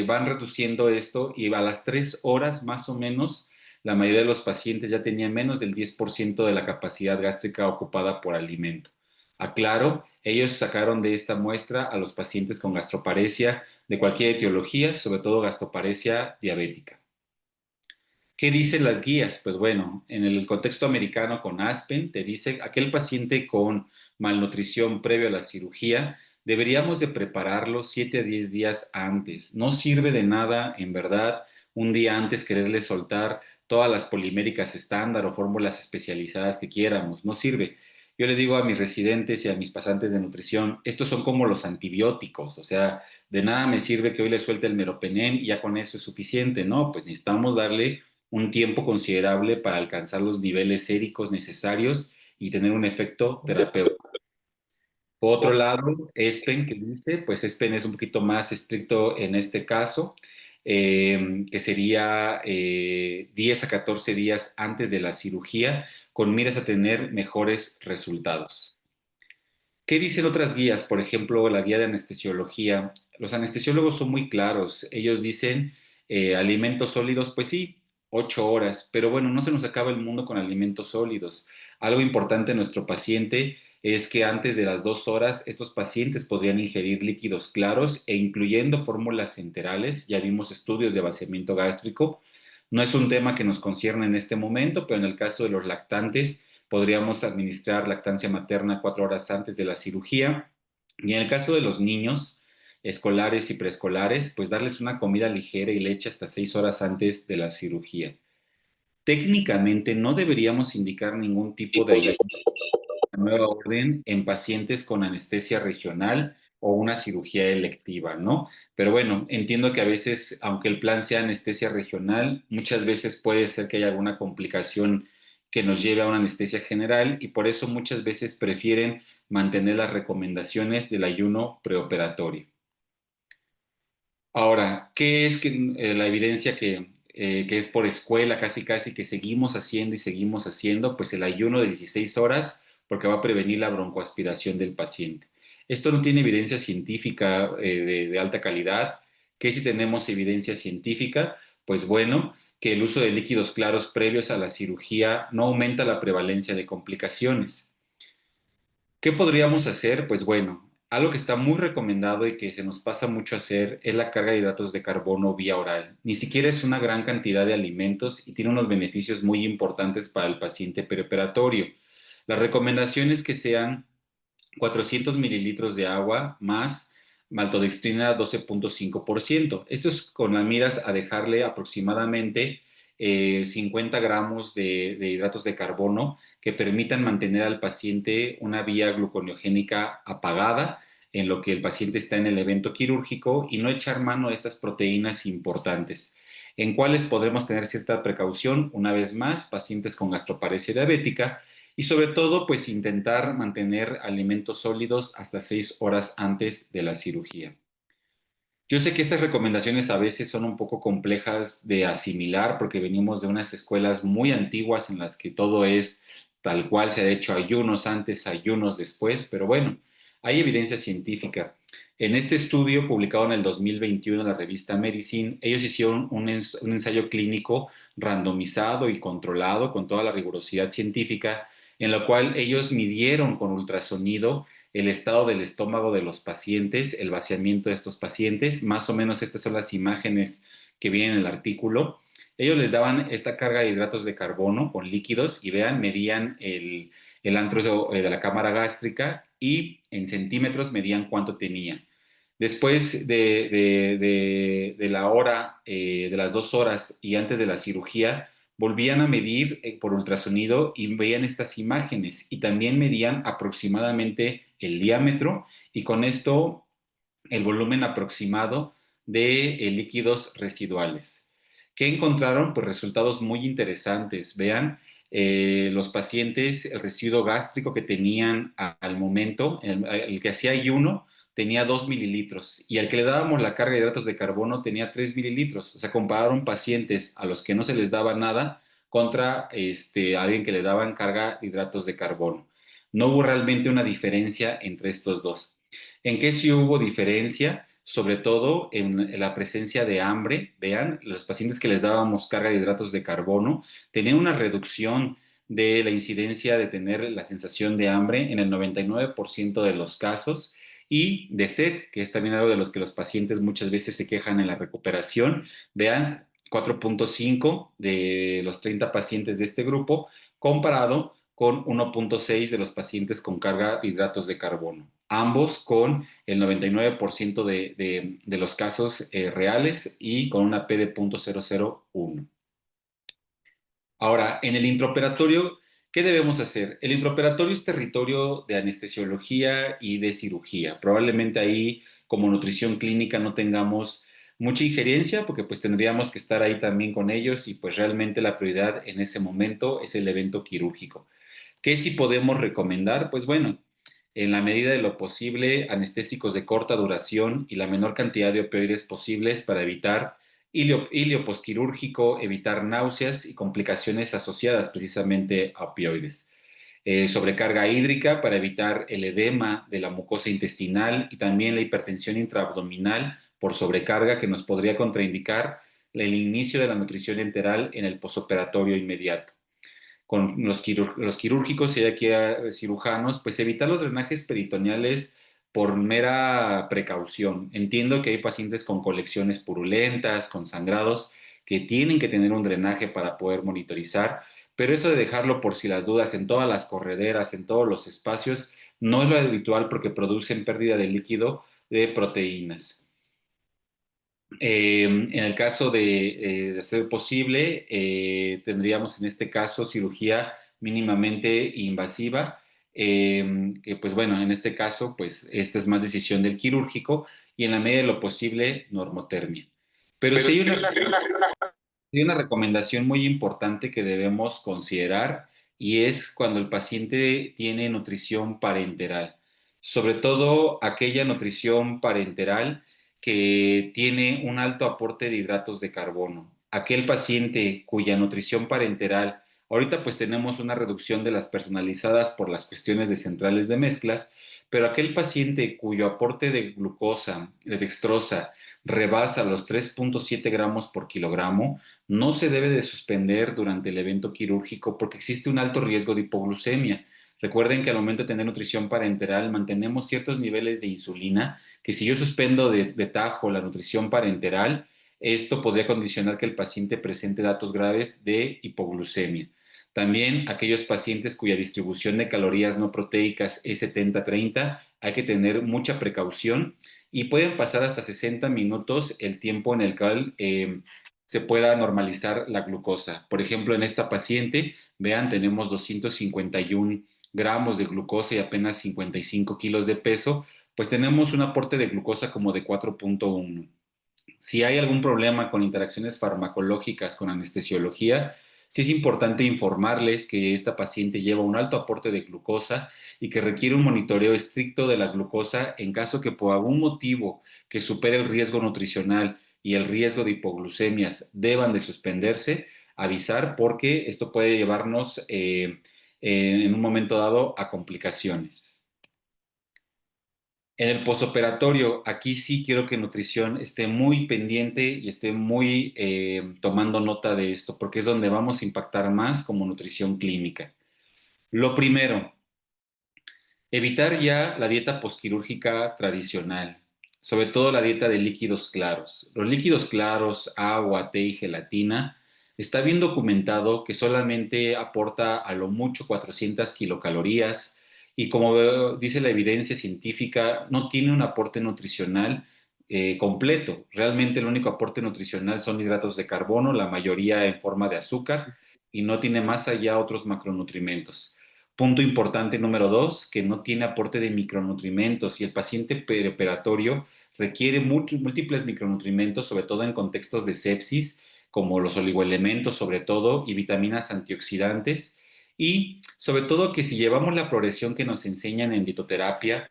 van reduciendo esto y a las 3 horas más o menos, la mayoría de los pacientes ya tenían menos del 10% de la capacidad gástrica ocupada por alimento. Aclaro, ellos sacaron de esta muestra a los pacientes con gastroparesia de cualquier etiología, sobre todo gastroparesia diabética. ¿Qué dicen las guías? Pues bueno, en el contexto americano con Aspen, te dice aquel paciente con malnutrición previo a la cirugía, deberíamos de prepararlo 7 a 10 días antes. No sirve de nada, en verdad, un día antes quererle soltar todas las poliméricas estándar o fórmulas especializadas que quieramos. No sirve. Yo le digo a mis residentes y a mis pasantes de nutrición, estos son como los antibióticos, o sea, de nada me sirve que hoy le suelte el meropenem y ya con eso es suficiente, ¿no? Pues necesitamos darle un tiempo considerable para alcanzar los niveles séricos necesarios y tener un efecto terapéutico. Por otro lado, ESPEN, que dice, pues ESPEN es un poquito más estricto en este caso, que sería 10 a 14 días antes de la cirugía, con miras a tener mejores resultados. ¿Qué dicen otras guías? Por ejemplo, la guía de anestesiología. Los anestesiólogos son muy claros. Ellos dicen alimentos sólidos, pues sí, 8 horas, pero bueno, no se nos acaba el mundo con alimentos sólidos. Algo importante en nuestro paciente es que antes de las 2 horas estos pacientes podrían ingerir líquidos claros e incluyendo fórmulas enterales. Ya vimos estudios de vaciamiento gástrico. No es un tema que nos concierne en este momento, pero en el caso de los lactantes podríamos administrar lactancia materna 4 horas antes de la cirugía. Y en el caso de los niños escolares y preescolares, pues darles una comida ligera y leche hasta 6 horas antes de la cirugía. Técnicamente no deberíamos indicar ningún tipo de ayuda a nueva orden en pacientes con anestesia regional o una cirugía electiva, ¿no? Pero bueno, entiendo que a veces, aunque el plan sea anestesia regional, muchas veces puede ser que haya alguna complicación que nos lleve a una anestesia general y por eso muchas veces prefieren mantener las recomendaciones del ayuno preoperatorio. Ahora, ¿qué es la evidencia que es por escuela casi casi que seguimos haciendo y seguimos haciendo? Pues el ayuno de 16 horas porque va a prevenir la broncoaspiración del paciente. Esto no tiene evidencia científica de alta calidad. ¿Qué si tenemos evidencia científica? Pues bueno, que el uso de líquidos claros previos a la cirugía no aumenta la prevalencia de complicaciones. ¿Qué podríamos hacer? Pues bueno, algo que está muy recomendado y que se nos pasa mucho a hacer es la carga de hidratos de carbono vía oral. Ni siquiera es una gran cantidad de alimentos y tiene unos beneficios muy importantes para el paciente preoperatorio. La recomendación es que sean 400 mililitros de agua más maltodextrina 12,5%. Esto es con las miras a dejarle aproximadamente 50 gramos de hidratos de carbono que permitan mantener al paciente una vía gluconeogénica apagada en lo que el paciente está en el evento quirúrgico y no echar mano a estas proteínas importantes, en cuales podremos tener cierta precaución, una vez más, pacientes con gastroparesia diabética y sobre todo, pues intentar mantener alimentos sólidos hasta 6 horas antes de la cirugía. Yo sé que estas recomendaciones a veces son un poco complejas de asimilar porque venimos de unas escuelas muy antiguas en las que todo es tal cual se ha hecho ayunos antes, ayunos después, pero bueno, hay evidencia científica. En este estudio publicado en el 2021 en la revista Medicine, ellos hicieron un ensayo clínico randomizado y controlado con toda la rigurosidad científica, en lo cual ellos midieron con ultrasonido el estado del estómago de los pacientes, el vaciamiento de estos pacientes. Más o menos estas son las imágenes que vienen en el artículo. Ellos les daban esta carga de hidratos de carbono con líquidos y vean, medían el antro de la cámara gástrica y en centímetros medían cuánto tenía. Después de la hora, de las 2 horas y antes de la cirugía, volvían a medir por ultrasonido y veían estas imágenes y también medían aproximadamente el diámetro y con esto el volumen aproximado de líquidos residuales. ¿Qué encontraron? Pues resultados muy interesantes. Vean, los pacientes, el residuo gástrico que tenían al momento, el que hacía ayuno, tenía 2 mililitros y al que le dábamos la carga de hidratos de carbono tenía 3 mililitros. O sea, compararon pacientes a los que no se les daba nada contra alguien que le daban carga de hidratos de carbono. No hubo realmente una diferencia entre estos dos. ¿En qué sí hubo diferencia? Sobre todo en la presencia de hambre. Vean, los pacientes que les dábamos carga de hidratos de carbono tenían una reducción de la incidencia de tener la sensación de hambre en el 99% de los casos y de sed, que es también algo de los que los pacientes muchas veces se quejan en la recuperación. Vean, 4,5 de los 30 pacientes de este grupo comparado con 1,6 de los pacientes con carga de hidratos de carbono. Ambos con el 99% de los casos reales y con una P de 0,001. Ahora, en el intraoperatorio, ¿qué debemos hacer? El intraoperatorio es territorio de anestesiología y de cirugía. Probablemente ahí, como nutrición clínica, no tengamos mucha injerencia porque pues tendríamos que estar ahí también con ellos y pues realmente la prioridad en ese momento es el evento quirúrgico. ¿Qué sí podemos recomendar? Pues bueno, en la medida de lo posible, anestésicos de corta duración y la menor cantidad de opioides posibles para evitar ilio postquirúrgico, evitar náuseas y complicaciones asociadas precisamente a opioides. Sobrecarga hídrica para evitar el edema de la mucosa intestinal y también la hipertensión intraabdominal por sobrecarga que nos podría contraindicar el inicio de la nutrición enteral en el posoperatorio inmediato. con los quirúrgicos y aquí cirujanos, pues evitar los drenajes peritoneales por mera precaución. Entiendo que hay pacientes con colecciones purulentas, con sangrados, que tienen que tener un drenaje para poder monitorizar, pero eso de dejarlo por si las dudas en todas las correderas, en todos los espacios, no es lo habitual porque producen pérdida de líquido de proteínas. En el caso de ser posible, tendríamos en este caso cirugía mínimamente invasiva, que pues bueno, en este caso, pues esta es más decisión del quirúrgico y en la medida de lo posible, normotermia. Pero sí hay una recomendación muy importante que debemos considerar y es cuando el paciente tiene nutrición parenteral, sobre todo aquella nutrición parenteral que tiene un alto aporte de hidratos de carbono. Aquel paciente cuya nutrición parenteral, ahorita pues tenemos una reducción de las personalizadas por las cuestiones de centrales de mezclas, pero aquel paciente cuyo aporte de glucosa, de dextrosa, rebasa los 3.7 gramos por kilogramo, no se debe de suspender durante el evento quirúrgico porque existe un alto riesgo de hipoglucemia. Recuerden que al momento de tener nutrición parenteral mantenemos ciertos niveles de insulina, que si yo suspendo de tajo la nutrición parenteral, esto podría condicionar que el paciente presente datos graves de hipoglucemia. También aquellos pacientes cuya distribución de calorías no proteicas es 70-30, hay que tener mucha precaución y pueden pasar hasta 60 minutos el tiempo en el cual se pueda normalizar la glucosa. Por ejemplo, en esta paciente, vean, tenemos 251 gramos de glucosa y apenas 55 kilos de peso, pues tenemos un aporte de glucosa como de 4.1. Si hay algún problema con interacciones farmacológicas con anestesiología, sí es importante informarles que esta paciente lleva un alto aporte de glucosa y que requiere un monitoreo estricto de la glucosa en caso que por algún motivo que supere el riesgo nutricional y el riesgo de hipoglucemias deban de suspenderse, avisar porque esto puede llevarnos en un momento dado a complicaciones. En el posoperatorio, aquí sí quiero que nutrición esté muy pendiente y esté muy tomando nota de esto, porque es donde vamos a impactar más como nutrición clínica. Lo primero, evitar ya la dieta posquirúrgica tradicional, sobre todo la dieta de líquidos claros. Los líquidos claros, agua, té y gelatina, está bien documentado que solamente aporta a lo mucho 400 kilocalorías y como dice la evidencia científica, no tiene un aporte nutricional completo. Realmente el único aporte nutricional son hidratos de carbono, la mayoría en forma de azúcar, y no tiene más allá otros macronutrimentos. Punto importante número dos, que no tiene aporte de micronutrimentos y el paciente preoperatorio requiere múltiples micronutrimentos, sobre todo en contextos de sepsis, como los oligoelementos sobre todo y vitaminas antioxidantes. Y sobre todo que si llevamos la progresión que nos enseñan en dietoterapia,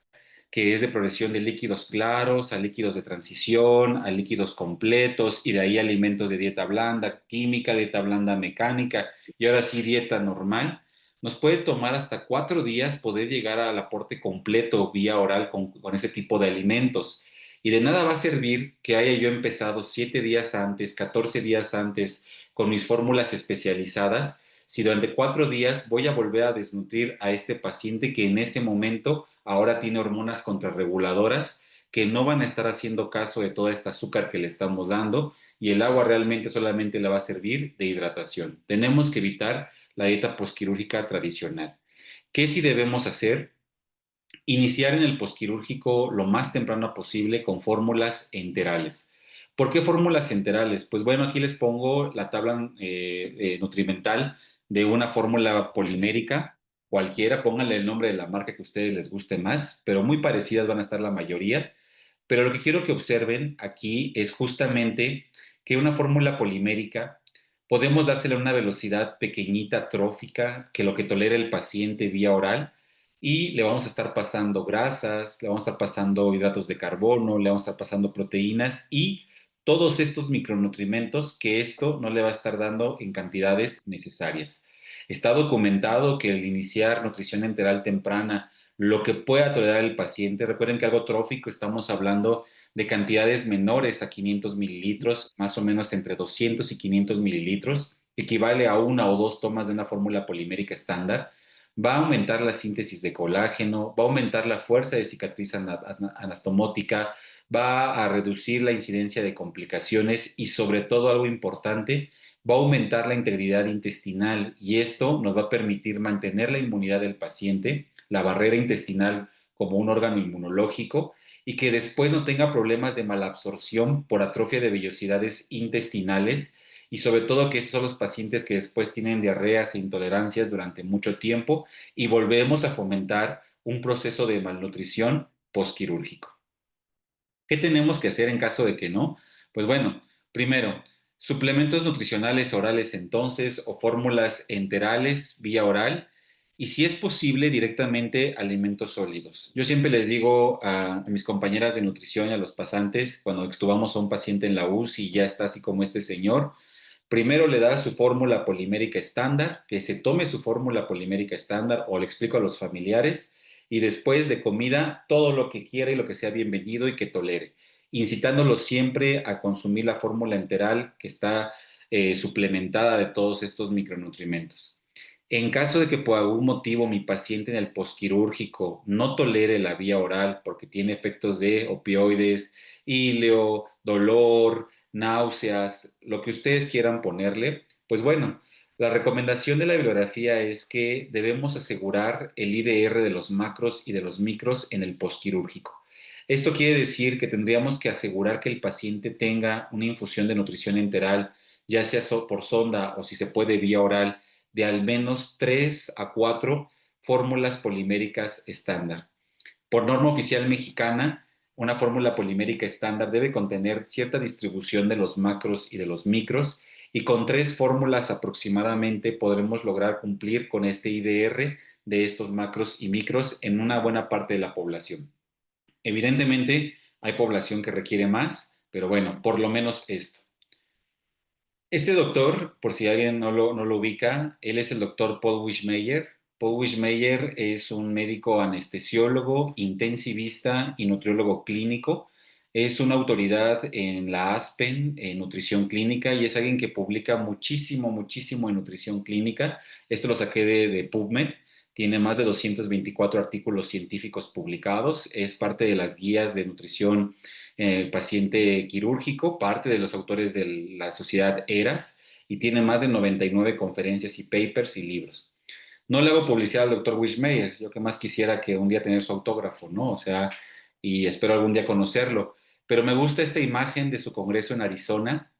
que es de progresión de líquidos claros a líquidos de transición, a líquidos completos y de ahí alimentos de dieta blanda, química, dieta blanda mecánica y ahora sí dieta normal, nos puede tomar hasta 4 días poder llegar al aporte completo vía oral con ese tipo de alimentos. Y de nada va a servir que haya yo empezado 7 días antes, 14 días antes con mis fórmulas especializadas, si durante 4 días voy a volver a desnutrir a este paciente que en ese momento ahora tiene hormonas contrarreguladoras que no van a estar haciendo caso de toda esta azúcar que le estamos dando y el agua realmente solamente le va a servir de hidratación. Tenemos que evitar la dieta posquirúrgica tradicional. ¿Qué sí debemos hacer? Iniciar en el posquirúrgico lo más temprano posible con fórmulas enterales. ¿Por qué fórmulas enterales? Pues bueno, aquí les pongo la tabla nutrimental de una fórmula polimérica, cualquiera, pónganle el nombre de la marca que a ustedes les guste más, pero muy parecidas van a estar la mayoría. Pero lo que quiero que observen aquí es justamente que una fórmula polimérica podemos dársela a una velocidad pequeñita, trófica, que lo que tolera el paciente vía oral, y le vamos a estar pasando grasas, le vamos a estar pasando hidratos de carbono, le vamos a estar pasando proteínas y todos estos micronutrimentos que esto no le va a estar dando en cantidades necesarias. Está documentado que el iniciar nutrición enteral temprana, lo que pueda tolerar el paciente, recuerden que algo trófico estamos hablando de cantidades menores a 500 mililitros, más o menos entre 200 y 500 mililitros, equivale a una o dos tomas de una fórmula polimérica estándar, va a aumentar la síntesis de colágeno, va a aumentar la fuerza de cicatriz anastomótica, va a reducir la incidencia de complicaciones y sobre todo algo importante, va a aumentar la integridad intestinal y esto nos va a permitir mantener la inmunidad del paciente, la barrera intestinal como un órgano inmunológico y que después no tenga problemas de malabsorción por atrofia de vellosidades intestinales y sobre todo que esos son los pacientes que después tienen diarreas e intolerancias durante mucho tiempo y volvemos a fomentar un proceso de malnutrición postquirúrgico. ¿Qué tenemos que hacer en caso de que no? Pues bueno, primero, suplementos nutricionales orales entonces o fórmulas enterales vía oral y si es posible directamente alimentos sólidos. Yo siempre les digo a mis compañeras de nutrición y a los pasantes cuando extubamos a un paciente en la UCI y ya está así como este señor, primero le da su fórmula polimérica estándar, que se tome su fórmula polimérica estándar o le explico a los familiares y después de comida todo lo que quiera y lo que sea bienvenido y que tolere, incitándolo siempre a consumir la fórmula enteral que está suplementada de todos estos micronutrimentos. En caso de que por algún motivo mi paciente en el posquirúrgico no tolere la vía oral porque tiene efectos de opioides, íleo, dolor, náuseas, lo que ustedes quieran ponerle, pues bueno, la recomendación de la bibliografía es que debemos asegurar el IDR de los macros y de los micros en el posquirúrgico. Esto quiere decir que tendríamos que asegurar que el paciente tenga una infusión de nutrición enteral, ya sea por sonda o si se puede vía oral, de al menos 3 a 4 fórmulas poliméricas estándar. Por norma oficial mexicana, una fórmula polimérica estándar debe contener cierta distribución de los macros y de los micros y con 3 fórmulas aproximadamente podremos lograr cumplir con este IDR de estos macros y micros en una buena parte de la población. Evidentemente, hay población que requiere más, pero bueno, por lo menos esto. Este doctor, por si alguien no lo ubica, él es el doctor Paul Wischmeyer. Paul Wischmeyer es un médico anestesiólogo, intensivista y nutriólogo clínico. Es una autoridad en la ASPEN, en nutrición clínica, y es alguien que publica muchísimo, muchísimo en nutrición clínica. Esto lo saqué de PubMed. Tiene más de 224 artículos científicos publicados. Es parte de las guías de nutrición paciente quirúrgico, parte de los autores de la sociedad ERAS y tiene más de 99 conferencias y papers y libros. No le hago publicidad al doctor Wischmeyer, yo que más quisiera que un día tener su autógrafo, ¿no? O sea, y espero algún día conocerlo. Pero me gusta esta imagen de su congreso en Arizona,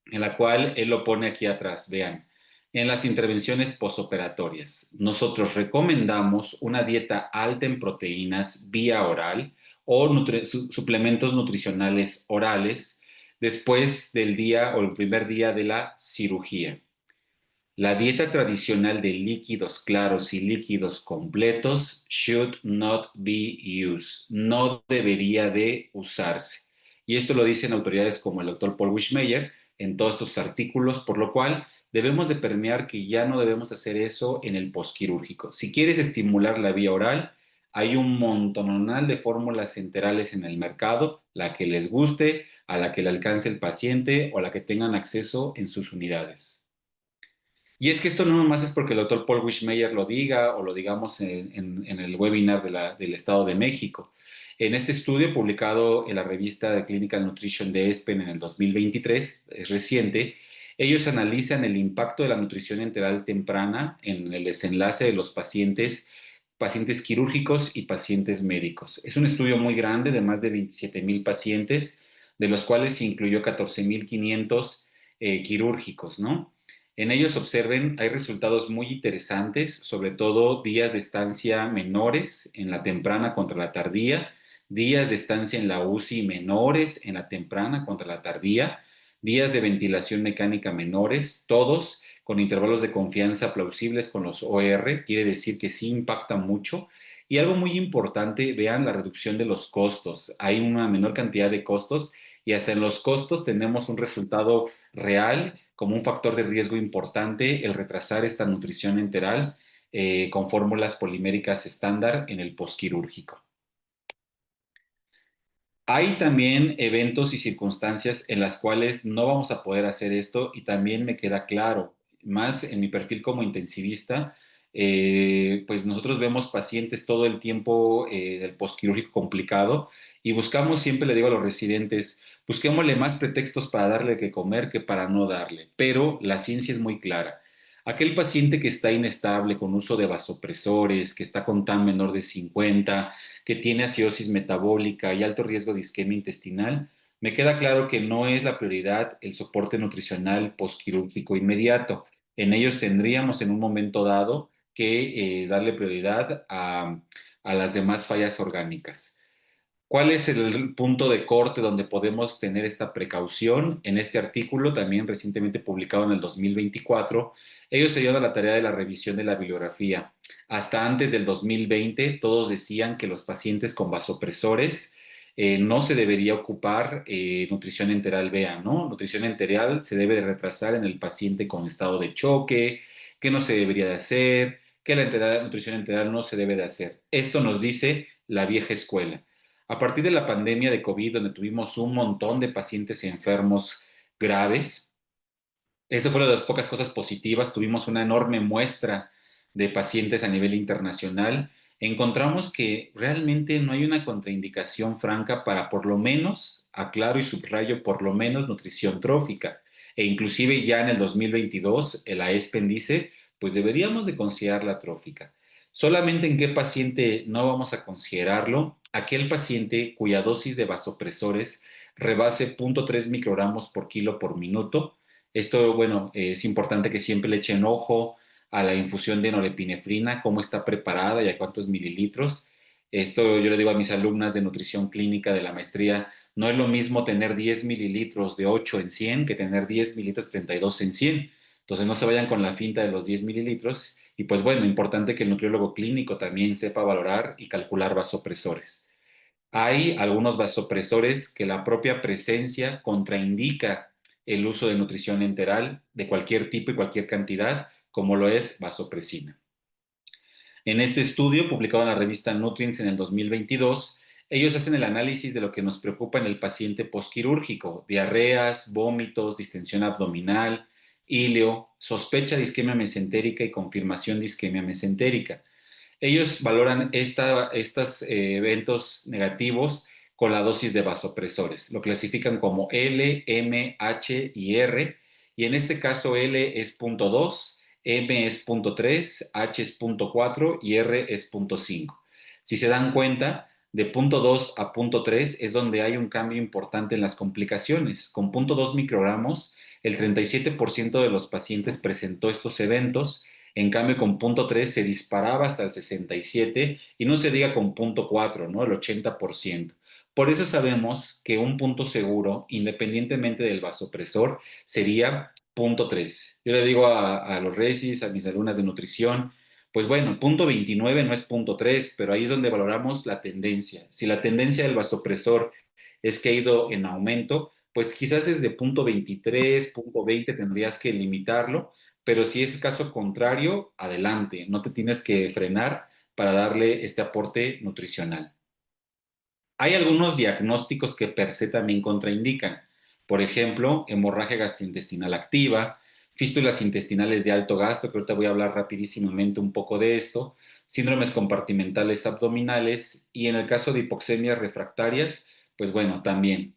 en la cual él lo pone aquí atrás. Vean, en las intervenciones posoperatorias, nosotros recomendamos una dieta alta en proteínas vía oral o suplementos nutricionales orales después del día o el primer día de la cirugía. La dieta tradicional de líquidos claros y líquidos completos should not be used. No debería de usarse. Y esto lo dicen autoridades como el doctor Paul Wischmeyer en todos estos artículos, por lo cual debemos de permear que ya no debemos hacer eso en el posquirúrgico. Si quieres estimular la vía oral, hay un montonal de fórmulas enterales en el mercado, la que les guste, a la que le alcance el paciente o la que tengan acceso en sus unidades. Y es que esto no nomás es porque el doctor Paul Wischmeyer lo diga o lo digamos en el webinar del Estado de México. En este estudio publicado en la revista de Clinical Nutrition de ESPEN en el 2023, es reciente, ellos analizan el impacto de la nutrición enteral temprana en el desenlace de los pacientes quirúrgicos y pacientes médicos. Es un estudio muy grande de más de 27,000 pacientes, de los cuales se incluyó 14,500 quirúrgicos, ¿no? En ellos observen, hay resultados muy interesantes, sobre todo días de estancia menores en la temprana contra la tardía, días de estancia en la UCI menores en la temprana contra la tardía, días de ventilación mecánica menores, todos con intervalos de confianza plausibles con los OR, quiere decir que sí impacta mucho. Y algo muy importante, vean la reducción de los costos. Hay una menor cantidad de costos y hasta en los costos tenemos un resultado real como un factor de riesgo importante el retrasar esta nutrición enteral con fórmulas poliméricas estándar en el posquirúrgico. Hay también eventos y circunstancias en las cuales no vamos a poder hacer esto y también me queda claro, más en mi perfil como intensivista, pues nosotros vemos pacientes todo el tiempo del postquirúrgico complicado y buscamos, siempre le digo a los residentes, busquémosle más pretextos para darle que comer que para no darle, pero la ciencia es muy clara. Aquel paciente que está inestable con uso de vasopresores, que está con TAM menor de 50, que tiene acidosis metabólica y alto riesgo de isquemia intestinal, me queda claro que no es la prioridad el soporte nutricional postquirúrgico inmediato. En ellos tendríamos en un momento dado que darle prioridad a las demás fallas orgánicas. ¿Cuál es el punto de corte donde podemos tener esta precaución? En este artículo, también recientemente publicado en el 2024, ellos se dieron a la tarea de la revisión de la bibliografía. Hasta antes del 2020, todos decían que los pacientes con vasopresores no se debería ocupar nutrición enteral BEA, ¿no? Nutrición enteral se debe de retrasar en el paciente con estado de choque, que no se debería de hacer, que nutrición enteral no se debe de hacer. Esto nos dice la vieja escuela. A partir de la pandemia de COVID, donde tuvimos un montón de pacientes enfermos graves, esa fue una de las pocas cosas positivas. Tuvimos una enorme muestra de pacientes a nivel internacional. Encontramos que realmente no hay una contraindicación franca para por lo menos, aclaro y subrayo, por lo menos nutrición trófica. E inclusive ya en el 2022, la ESPEN dice, pues deberíamos de considerar la trófica. Solamente en qué paciente no vamos a considerarlo, aquel paciente cuya dosis de vasopresores rebase 0.3 microgramos por kilo por minuto. Esto, bueno, es importante que siempre le echen ojo a la infusión de norepinefrina, cómo está preparada y a cuántos mililitros. Esto yo le digo a mis alumnas de nutrición clínica de la maestría, no es lo mismo tener 10 mililitros de 8 en 100 que tener 10 mililitros de 32 en 100. Entonces no se vayan con la finta de los 10 mililitros. Y pues bueno, importante que el nutriólogo clínico también sepa valorar y calcular vasopresores. Hay algunos vasopresores que la propia presencia contraindica el uso de nutrición enteral de cualquier tipo y cualquier cantidad, como lo es vasopresina. En este estudio, publicado en la revista Nutrients en el 2022, ellos hacen el análisis de lo que nos preocupa en el paciente postquirúrgico: diarreas, vómitos, distensión abdominal, íleo, sospecha de isquemia mesentérica y confirmación de isquemia mesentérica. Ellos valoran estos eventos negativos con la dosis de vasopresores. Lo clasifican como L, M, H y R. Y en este caso L es 0.2, M es 0.3, H es 0.4 y R es 0.5. Si se dan cuenta, de 0.2 a 0.3 es donde hay un cambio importante en las complicaciones. Con 0.2 microgramos, el 37% de los pacientes presentó estos eventos. En cambio, con 0.3 se disparaba hasta el 67% y no se diga con 0.4, ¿no? El 80%. Por eso sabemos que un punto seguro, independientemente del vasopresor, sería 0.3. Yo le digo a los resis, a mis alumnas de nutrición, pues bueno, 0.29 no es 0.3, pero ahí es donde valoramos la tendencia. Si la tendencia del vasopresor es que ha ido en aumento, pues quizás desde 0.23, 0.20 tendrías que limitarlo, pero si es el caso contrario, adelante, no te tienes que frenar para darle este aporte nutricional. Hay algunos diagnósticos que per se también contraindican. Por ejemplo, hemorragia gastrointestinal activa, fístulas intestinales de alto gasto, que ahorita voy a hablar rapidísimamente un poco de esto, síndromes compartimentales abdominales y en el caso de hipoxemias refractarias, pues bueno, también.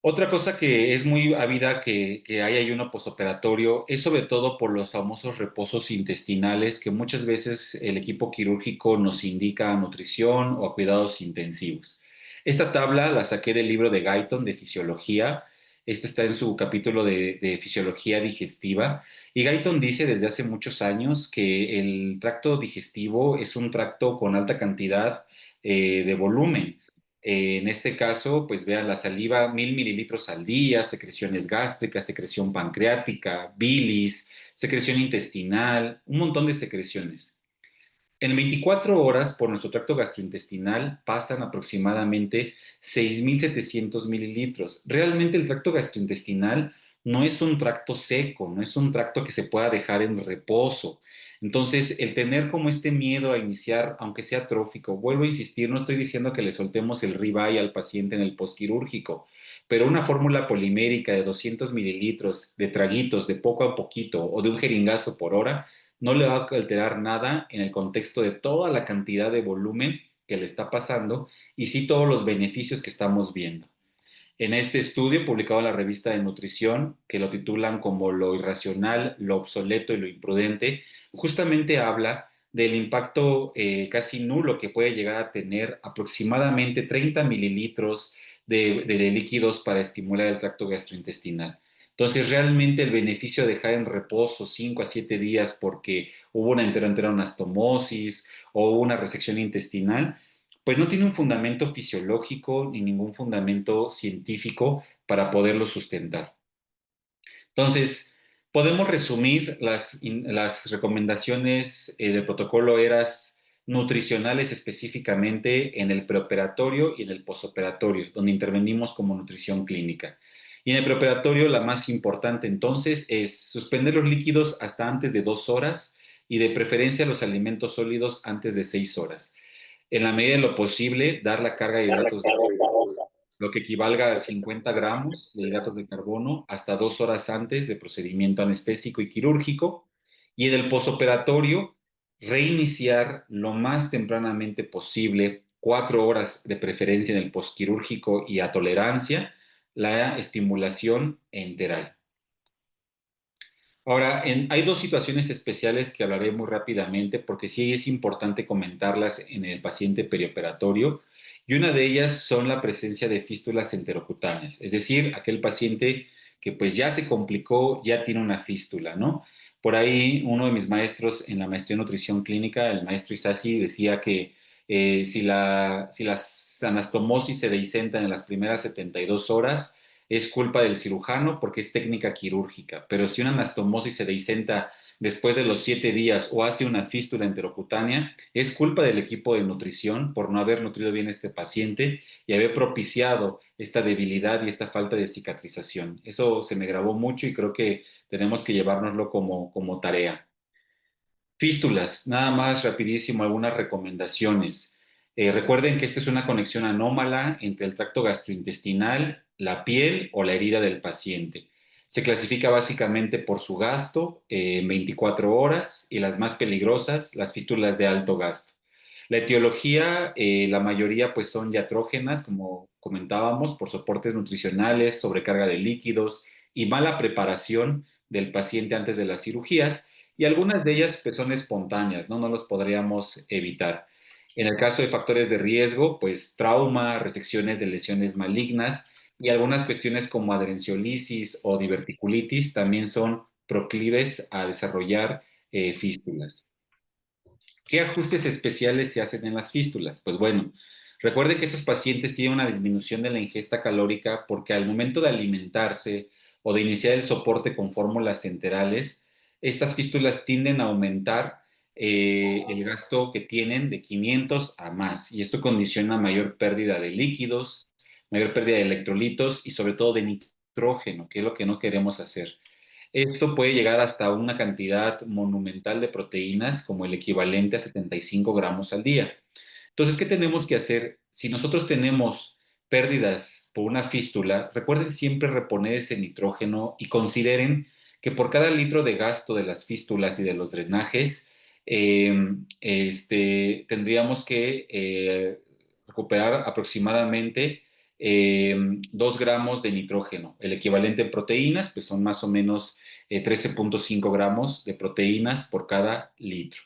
Otra cosa que es muy habida que hay ayuno posoperatorio es sobre todo por los famosos reposos intestinales que muchas veces el equipo quirúrgico nos indica a nutrición o a cuidados intensivos. Esta tabla la saqué del libro de Guyton de fisiología. Este está en su capítulo de fisiología digestiva. Y Guyton dice desde hace muchos años que el tracto digestivo es un tracto con alta cantidad de volumen. En este caso, pues vean la saliva, 1000 mililitros al día, secreciones gástricas, secreción pancreática, bilis, secreción intestinal, un montón de secreciones. En 24 horas por nuestro tracto gastrointestinal pasan aproximadamente 6.700 mililitros. Realmente el tracto gastrointestinal no es un tracto seco, no es un tracto que se pueda dejar en reposo. Entonces, el tener como este miedo a iniciar, aunque sea trófico, vuelvo a insistir, no estoy diciendo que le soltemos el ribeye al paciente en el postquirúrgico, pero una fórmula polimérica de 200 mililitros de traguitos de poco a poquito o de un jeringazo por hora no le va a alterar nada en el contexto de toda la cantidad de volumen que le está pasando y sí todos los beneficios que estamos viendo. En este estudio publicado en la revista de Nutrición, que lo titulan como lo irracional, lo obsoleto y lo imprudente, justamente habla del impacto casi nulo que puede llegar a tener aproximadamente 30 mililitros de líquidos para estimular el tracto gastrointestinal. Entonces, realmente el beneficio de dejar en reposo 5 a 7 días porque hubo una enteroanastomosis o una resección intestinal, pues no tiene un fundamento fisiológico ni ningún fundamento científico para poderlo sustentar. Entonces, podemos resumir las recomendaciones del protocolo ERAS nutricionales específicamente en el preoperatorio y en el posoperatorio, donde intervenimos como nutrición clínica. Y en el preoperatorio la más importante entonces es suspender los líquidos hasta antes de 2 horas y de preferencia los alimentos sólidos antes de 6 horas. En la medida de lo posible, dar la carga de hidratos de lo que equivalga a 50 gramos de hidratos de carbono hasta 2 horas antes del procedimiento anestésico y quirúrgico. Y en el posoperatorio, reiniciar lo más tempranamente posible, 4 horas de preferencia en el posquirúrgico y a tolerancia, la estimulación enteral. Ahora, hay dos situaciones especiales que hablaré muy rápidamente porque sí es importante comentarlas en el paciente perioperatorio y una de ellas son la presencia de fístulas enterocutáneas, es decir, aquel paciente que pues ya se complicó, ya tiene una fístula, ¿no? Por ahí uno de mis maestros en la maestría en nutrición clínica, el maestro Isasi, decía que si la anastomosis se deiscenta en las primeras 72 horas, es culpa del cirujano porque es técnica quirúrgica, pero si una anastomosis se deiscenta después de los 7 días o hace una fístula enterocutánea, es culpa del equipo de nutrición por no haber nutrido bien a este paciente y haber propiciado esta debilidad y esta falta de cicatrización. Eso se me grabó mucho y creo que tenemos que llevárnoslo como tarea. Fístulas, nada más rapidísimo, algunas recomendaciones. Recuerden que esta es una conexión anómala entre el tracto gastrointestinal, la piel o la herida del paciente. Se clasifica básicamente por su gasto en 24 horas y las más peligrosas, las fístulas de alto gasto. La etiología, la mayoría pues son iatrógenas, como comentábamos, por soportes nutricionales, sobrecarga de líquidos y mala preparación del paciente antes de las cirugías y algunas de ellas pues, son espontáneas, ¿no? No los podríamos evitar. En el caso de factores de riesgo, pues trauma, resecciones de lesiones malignas y algunas cuestiones como adherenciolisis o diverticulitis también son proclives a desarrollar fístulas. ¿Qué ajustes especiales se hacen en las fístulas? Pues bueno, recuerden que estos pacientes tienen una disminución de la ingesta calórica porque al momento de alimentarse o de iniciar el soporte con fórmulas enterales, estas fístulas tienden a aumentar el gasto que tienen de 500 a más y esto condiciona mayor pérdida de líquidos, mayor pérdida de electrolitos y sobre todo de nitrógeno, que es lo que no queremos hacer. Esto puede llegar hasta una cantidad monumental de proteínas, como el equivalente a 75 gramos al día. Entonces, ¿qué tenemos que hacer? Si nosotros tenemos pérdidas por una fístula, recuerden siempre reponer ese nitrógeno y consideren que por cada litro de gasto de las fístulas y de los drenajes, tendríamos que recuperar aproximadamente 2 gramos de nitrógeno. El equivalente en proteínas, pues son más o menos 13.5 gramos de proteínas por cada litro.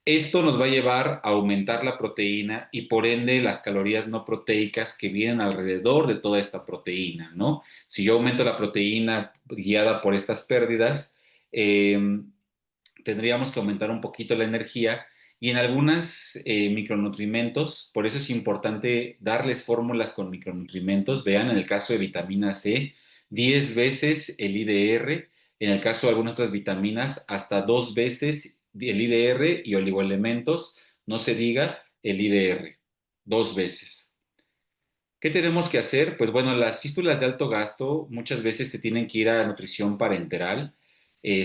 Esto nos va a llevar a aumentar la proteína y por ende las calorías no proteicas que vienen alrededor de toda esta proteína, ¿no? Si yo aumento la proteína guiada por estas pérdidas, tendríamos que aumentar un poquito la energía y en algunos micronutrimentos, por eso es importante darles fórmulas con micronutrimentos. Vean, en el caso de vitamina C, 10 veces el IDR, en el caso de algunas otras vitaminas, hasta 2 veces el IDR y oligoelementos, no se diga el IDR, 2 veces. ¿Qué tenemos que hacer? Pues bueno, las fístulas de alto gasto muchas veces te tienen que ir a nutrición parenteral,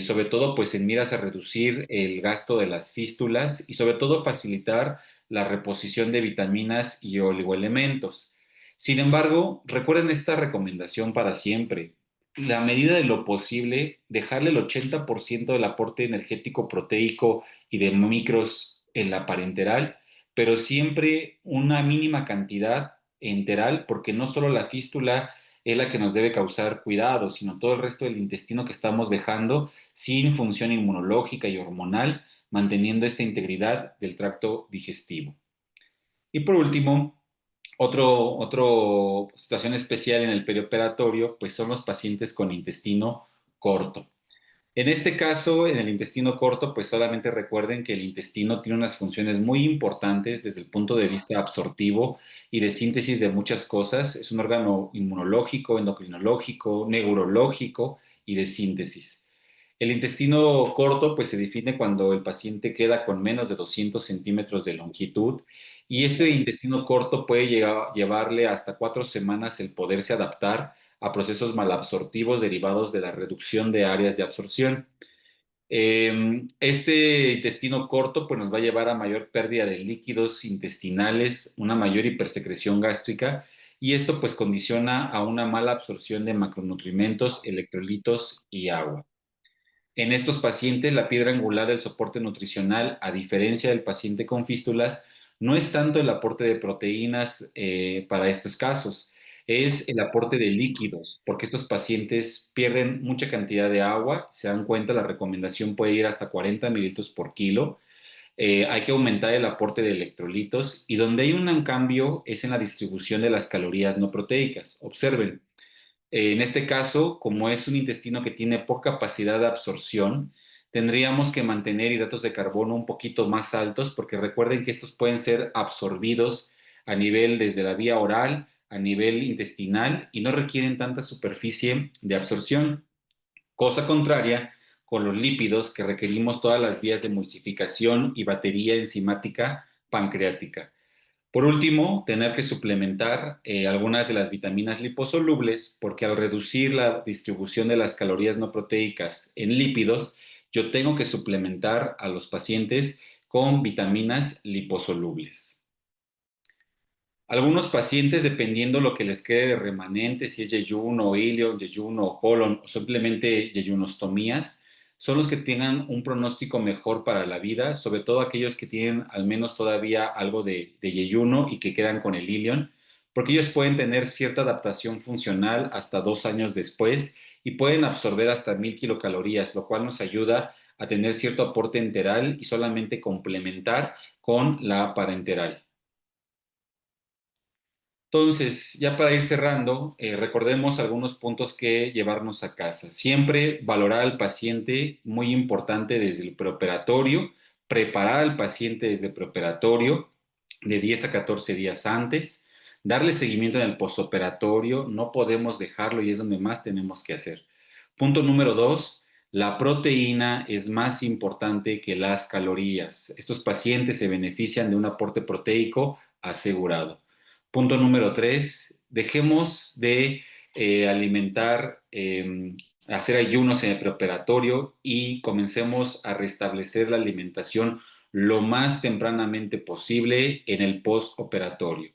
sobre todo pues en miras a reducir el gasto de las fístulas y sobre todo facilitar la reposición de vitaminas y oligoelementos. Sin embargo, recuerden esta recomendación para siempre. La medida de lo posible, dejarle el 80% del aporte energético proteico y de micros en la parenteral, pero siempre una mínima cantidad enteral, porque no solo la fístula es la que nos debe causar cuidado, sino todo el resto del intestino que estamos dejando sin función inmunológica y hormonal, manteniendo esta integridad del tracto digestivo. Y por último, otro situación especial en el perioperatorio, pues son los pacientes con intestino corto. En este caso, en el intestino corto, pues solamente recuerden que el intestino tiene unas funciones muy importantes desde el punto de vista absortivo y de síntesis de muchas cosas. Es un órgano inmunológico, endocrinológico, neurológico y de síntesis. El intestino corto pues se define cuando el paciente queda con menos de 200 centímetros de longitud y este intestino corto puede llevarle hasta 4 semanas el poderse adaptar a procesos malabsortivos derivados de la reducción de áreas de absorción. Este intestino corto pues nos va a llevar a mayor pérdida de líquidos intestinales, una mayor hipersecreción gástrica y esto pues condiciona a una mala absorción de macronutrientes, electrolitos y agua. En estos pacientes, la piedra angular del soporte nutricional, a diferencia del paciente con fístulas, no es tanto el aporte de proteínas para estos casos, es el aporte de líquidos, porque estos pacientes pierden mucha cantidad de agua. Se dan cuenta, la recomendación puede ir hasta 40 mililitros por kilo. Hay que aumentar el aporte de electrolitos y donde hay un cambio es en la distribución de las calorías no proteicas. Observen, en este caso, como es un intestino que tiene poca capacidad de absorción, tendríamos que mantener hidratos de carbono un poquito más altos porque recuerden que estos pueden ser absorbidos a nivel desde la vía oral, a nivel intestinal y no requieren tanta superficie de absorción. Cosa contraria con los lípidos que requerimos todas las vías de emulsificación y batería enzimática pancreática. Por último, tener que suplementar algunas de las vitaminas liposolubles, porque al reducir la distribución de las calorías no proteicas en lípidos, yo tengo que suplementar a los pacientes con vitaminas liposolubles. Algunos pacientes, dependiendo lo que les quede de remanente, si es yeyuno o ilio, yeyuno o colon, o simplemente yeyunostomías, son los que tengan un pronóstico mejor para la vida, sobre todo aquellos que tienen al menos todavía algo de yeyuno y que quedan con el ilion, porque ellos pueden tener cierta adaptación funcional hasta 2 años después y pueden absorber hasta 1000 kilocalorías, lo cual nos ayuda a tener cierto aporte enteral y solamente complementar con la parenteral. Entonces, ya para ir cerrando, recordemos algunos puntos que llevarnos a casa. Siempre valorar al paciente, muy importante desde el preoperatorio, preparar al paciente desde el preoperatorio de 10 a 14 días antes, darle seguimiento en el posoperatorio, no podemos dejarlo y es donde más tenemos que hacer. Punto número 2, la proteína es más importante que las calorías. Estos pacientes se benefician de un aporte proteico asegurado. Punto número 3, dejemos de alimentar, hacer ayunos en el preoperatorio y comencemos a restablecer la alimentación lo más tempranamente posible en el postoperatorio.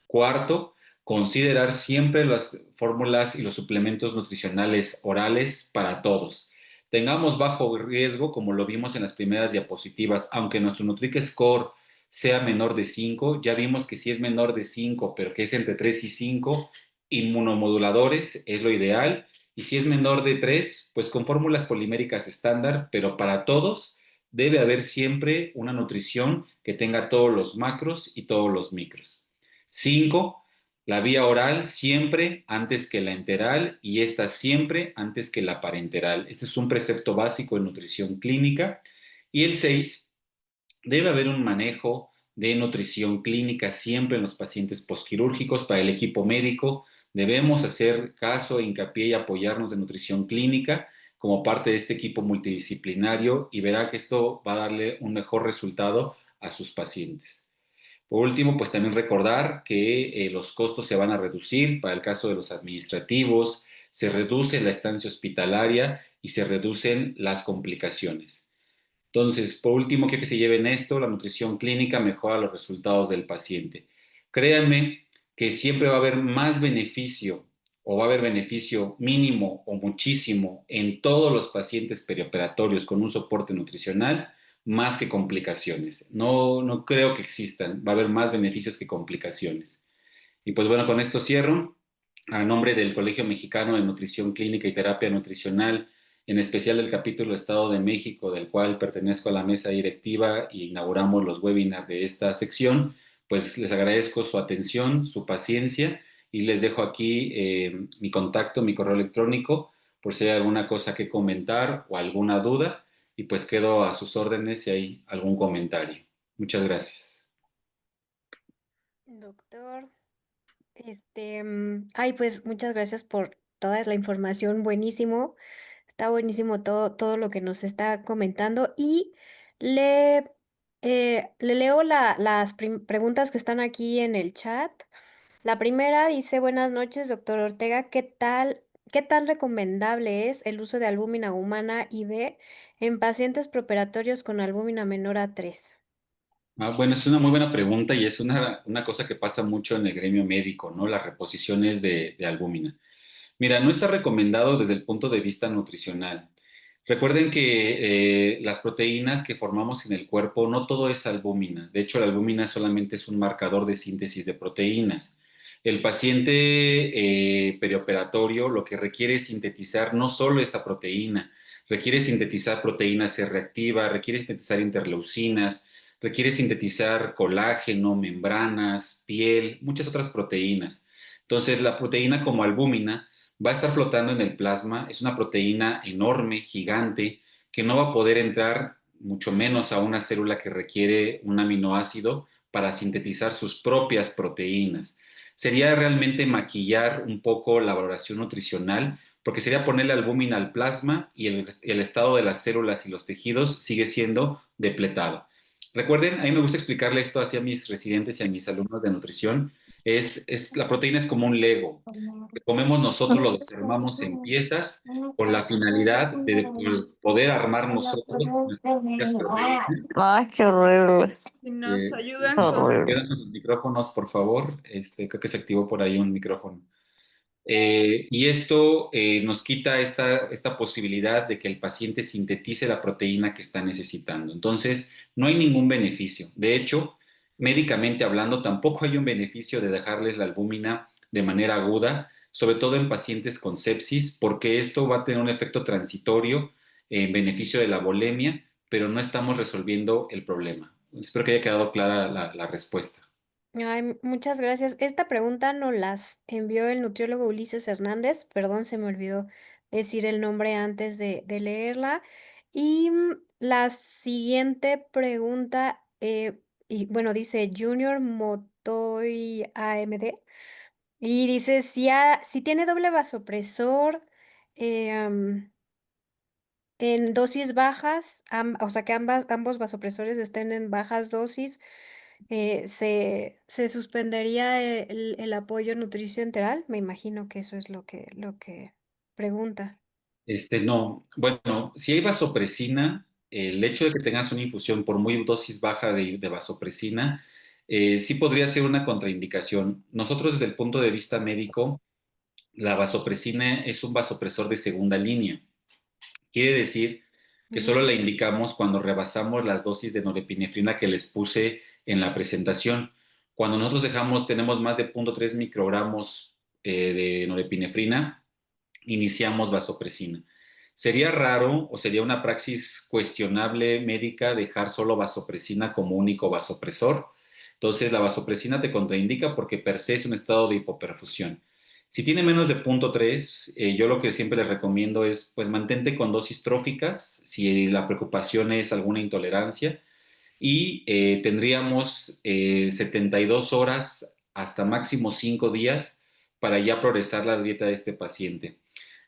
Cuarto, considerar siempre las fórmulas y los suplementos nutricionales orales para todos. Tengamos bajo riesgo, como lo vimos en las primeras diapositivas, aunque nuestro Nutric Score sea menor de 5, ya vimos que si es menor de 5, pero que es entre 3 y 5, inmunomoduladores es lo ideal. Y si es menor de 3, pues con fórmulas poliméricas estándar, pero para todos debe haber siempre una nutrición que tenga todos los macros y todos los micros. 5, la vía oral siempre antes que la enteral y esta siempre antes que la parenteral. Este es un precepto básico de nutrición clínica. Y el 6, debe haber un manejo de nutrición clínica siempre en los pacientes posquirúrgicos. Para el equipo médico debemos hacer caso, hincapié y apoyarnos de nutrición clínica como parte de este equipo multidisciplinario y verá que esto va a darle un mejor resultado a sus pacientes. Por último, pues también recordar que los costos se van a reducir para el caso de los administrativos, se reduce la estancia hospitalaria y se reducen las complicaciones. Entonces, por último, quiero que se lleven esto, la nutrición clínica mejora los resultados del paciente. Créanme que siempre va a haber más beneficio o va a haber beneficio mínimo o muchísimo en todos los pacientes perioperatorios con un soporte nutricional más que complicaciones. No, no creo que existan, va a haber más beneficios que complicaciones. Y pues bueno, con esto cierro. A nombre del Colegio Mexicano de Nutrición Clínica y Terapia Nutricional, en especial el capítulo Estado de México, del cual pertenezco a la mesa directiva y inauguramos los webinars de esta sección, pues les agradezco su atención, su paciencia y les dejo aquí mi contacto, mi correo electrónico, por si hay alguna cosa que comentar o alguna duda, y pues quedo a sus órdenes si hay algún comentario. Muchas gracias. Doctor, ay, pues muchas gracias por toda la información, buenísimo, está buenísimo todo lo que nos está comentando y le, le leo las preguntas que están aquí en el chat. La primera dice, buenas noches, doctor Ortega, qué tan recomendable es el uso de albúmina humana IV en pacientes preoperatorios con albúmina menor a 3? Bueno, es una muy buena pregunta y es una cosa que pasa mucho en el gremio médico, ¿no? Las reposiciones de albúmina. Mira, no está recomendado desde el punto de vista nutricional. Recuerden que las proteínas que formamos en el cuerpo, no todo es albúmina. De hecho, la albúmina solamente es un marcador de síntesis de proteínas. El paciente perioperatorio lo que requiere es sintetizar no solo esa proteína, requiere sintetizar proteína C reactiva, requiere sintetizar interleucinas, requiere sintetizar colágeno, membranas, piel, muchas otras proteínas. Entonces, la proteína como albúmina va a estar flotando en el plasma, es una proteína enorme, gigante, que no va a poder entrar mucho menos a una célula que requiere un aminoácido para sintetizar sus propias proteínas. Sería realmente maquillar un poco la valoración nutricional, porque sería ponerle albúmina al plasma y el estado de las células y los tejidos sigue siendo depletado. Recuerden, a mí me gusta explicarle esto hacia mis residentes y a mis alumnos de nutrición. La proteína es como un Lego. Que comemos nosotros lo desarmamos en piezas con la finalidad de poder armar nosotros nuestras propias proteínas. Ay, qué horrible. Si nos Eh, ayudan con... Horrible. Cierran sus micrófonos, por favor. Creo que se activó por ahí un micrófono. Y esto nos quita esta posibilidad de que el paciente sintetice la proteína que está necesitando. Entonces, no hay ningún beneficio. De hecho, médicamente hablando, tampoco hay un beneficio de dejarles la albúmina de manera aguda, sobre todo en pacientes con sepsis, porque esto va a tener un efecto transitorio en beneficio de la volemia, pero no estamos resolviendo el problema. Espero que haya quedado clara la respuesta. Ay, muchas gracias. Esta pregunta nos las envió el nutriólogo Ulises Hernández. Perdón, se me olvidó decir el nombre antes de leerla. Y la siguiente pregunta, y bueno, dice Junior Motoy AMD. Y dice, si tiene doble vasopresor en dosis bajas, o sea que ambos vasopresores estén en bajas dosis, se suspendería el apoyo nutricio enteral. Me imagino que eso es lo que pregunta. No, bueno, si hay vasopresina, el hecho de que tengas una infusión por muy dosis baja de vasopresina, sí podría ser una contraindicación. Nosotros desde el punto de vista médico, la vasopresina es un vasopresor de segunda línea. Quiere decir que solo la indicamos cuando rebasamos las dosis de norepinefrina que les puse en la presentación. Cuando nosotros tenemos más de 0.3 microgramos de norepinefrina, iniciamos vasopresina. Sería raro o sería una praxis cuestionable médica dejar solo vasopresina como único vasopresor. Entonces, la vasopresina te contraindica porque per se es un estado de hipoperfusión. Si tiene menos de 0.3, yo lo que siempre les recomiendo es, pues, mantente con dosis tróficas si la preocupación es alguna intolerancia y tendríamos 72 horas hasta máximo 5 días para ya progresar la dieta de este paciente.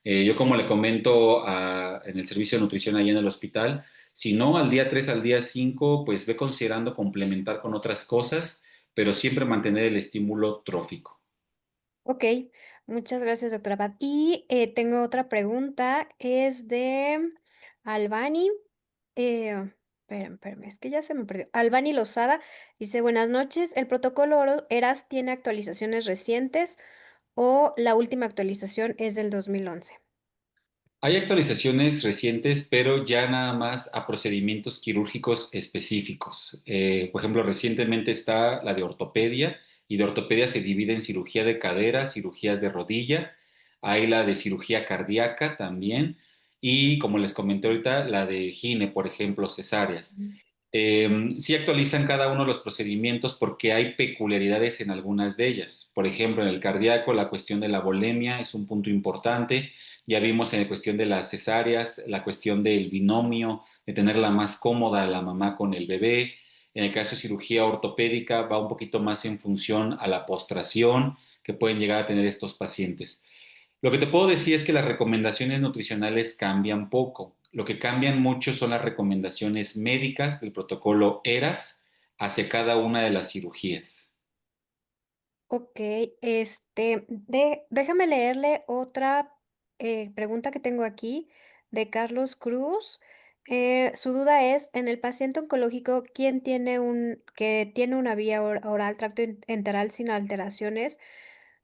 Yo como le comento en el servicio de nutrición allá en el hospital, si no al día 3 al día 5 pues ve considerando complementar con otras cosas, pero siempre mantener el estímulo trófico. Ok, muchas gracias, doctora Abad. Y tengo otra pregunta, es de Albani. Espérame, es que ya se me perdió. Albani Lozada dice, buenas noches, ¿el protocolo ERAS tiene actualizaciones recientes o la última actualización es del 2011? Hay actualizaciones recientes, pero ya nada más a procedimientos quirúrgicos específicos. Por ejemplo, recientemente está la de ortopedia, y de ortopedia se divide en cirugía de cadera, cirugías de rodilla, hay la de cirugía cardíaca también, y como les comenté ahorita, la de gine, por ejemplo, cesáreas. Ujú. Sí actualizan cada uno de los procedimientos porque hay peculiaridades en algunas de ellas. Por ejemplo, en el cardíaco, la cuestión de la volemia es un punto importante. Ya vimos en la cuestión de las cesáreas, la cuestión del binomio, de tenerla más cómoda la mamá con el bebé. En el caso de cirugía ortopédica, va un poquito más en función a la postración que pueden llegar a tener estos pacientes. Lo que te puedo decir es que las recomendaciones nutricionales cambian poco. Lo que cambian mucho son las recomendaciones médicas del protocolo ERAS hacia cada una de las cirugías. Ok, déjame leerle otra pregunta que tengo aquí de Carlos Cruz. Su duda es, en el paciente oncológico, ¿quién que tiene una vía oral, tracto enteral sin alteraciones,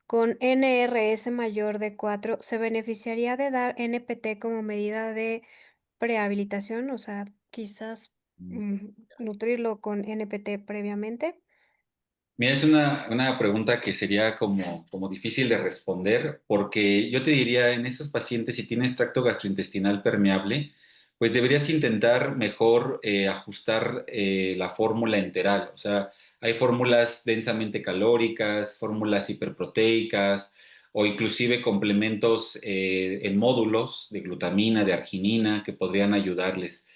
con NRS mayor de 4, se beneficiaría de dar NPT como medida de prehabilitación? O sea, quizás nutrirlo con NPT previamente. Mira, es una pregunta que sería como difícil de responder, porque yo te diría, en esos pacientes, si tienes tracto gastrointestinal permeable, pues deberías intentar mejor ajustar la fórmula enteral. O sea, hay fórmulas densamente calóricas, fórmulas hiperproteicas o inclusive complementos en módulos de glutamina, de arginina, que podrían ayudarles.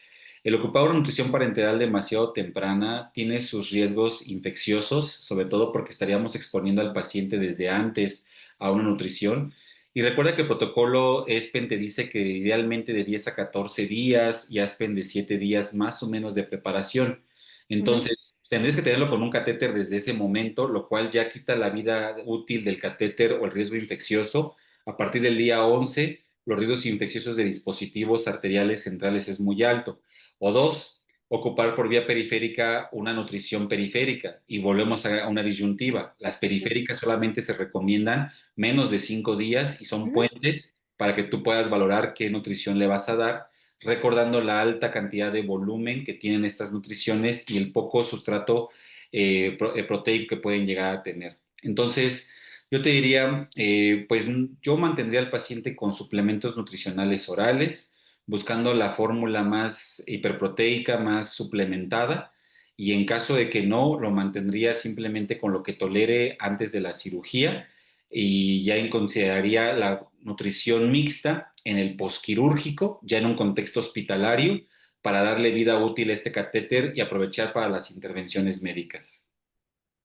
El ocupar una nutrición parenteral demasiado temprana tiene sus riesgos infecciosos, sobre todo porque estaríamos exponiendo al paciente desde antes a una nutrición. Y recuerda que el protocolo ESPEN te dice que idealmente de 10 a 14 días y ASPEN de 7 días más o menos de preparación. Ujú, Entonces, tendrías que tenerlo con un catéter desde ese momento, lo cual ya quita la vida útil del catéter o el riesgo infeccioso. A partir del día 11, los riesgos infecciosos de dispositivos arteriales centrales es muy alto. O dos, ocupar por vía periférica una nutrición periférica. Y volvemos a una disyuntiva. Las periféricas solamente se recomiendan menos de 5 días y son ujú. puentes para que tú puedas valorar qué nutrición le vas a dar, recordando la alta cantidad de volumen que tienen estas nutriciones y el poco sustrato proteico que pueden llegar a tener. Entonces, yo te diría, pues yo mantendría al paciente con suplementos nutricionales orales, buscando la fórmula más hiperproteica, más suplementada, y en caso de que no, lo mantendría simplemente con lo que tolere antes de la cirugía y ya consideraría la nutrición mixta en el posquirúrgico, ya en un contexto hospitalario, para darle vida útil a este catéter y aprovechar para las intervenciones médicas.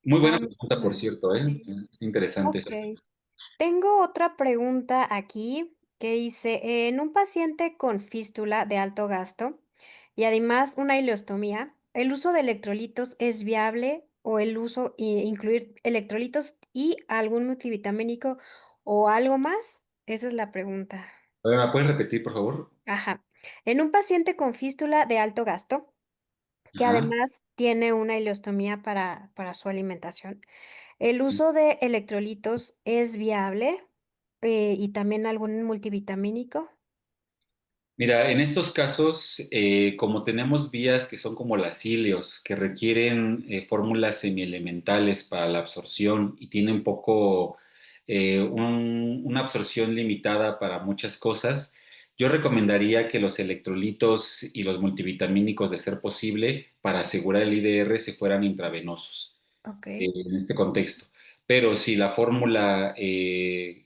Muy buena pregunta, por Claro. cierto, ¿eh? Es interesante eso. Ok. Tengo otra pregunta aquí que dice, en un paciente con fístula de alto gasto y además una ileostomía, ¿el uso de electrolitos es viable o el uso, incluir electrolitos y algún multivitamínico o algo más? Esa es la pregunta. A ver, ¿me puedes repetir, por favor? Ajá. En un paciente con fístula de alto gasto, que Ajá. además tiene una ileostomía para su alimentación, ¿el uso de electrolitos es viable? Y también algún multivitamínico. Mira, en estos casos, como tenemos vías que son como las cilios, que requieren fórmulas semielementales para la absorción y tienen una absorción limitada para muchas cosas, yo recomendaría que los electrolitos y los multivitamínicos, de ser posible, para asegurar el IDR, se fueran intravenosos Ok. en este contexto. Pero si la fórmula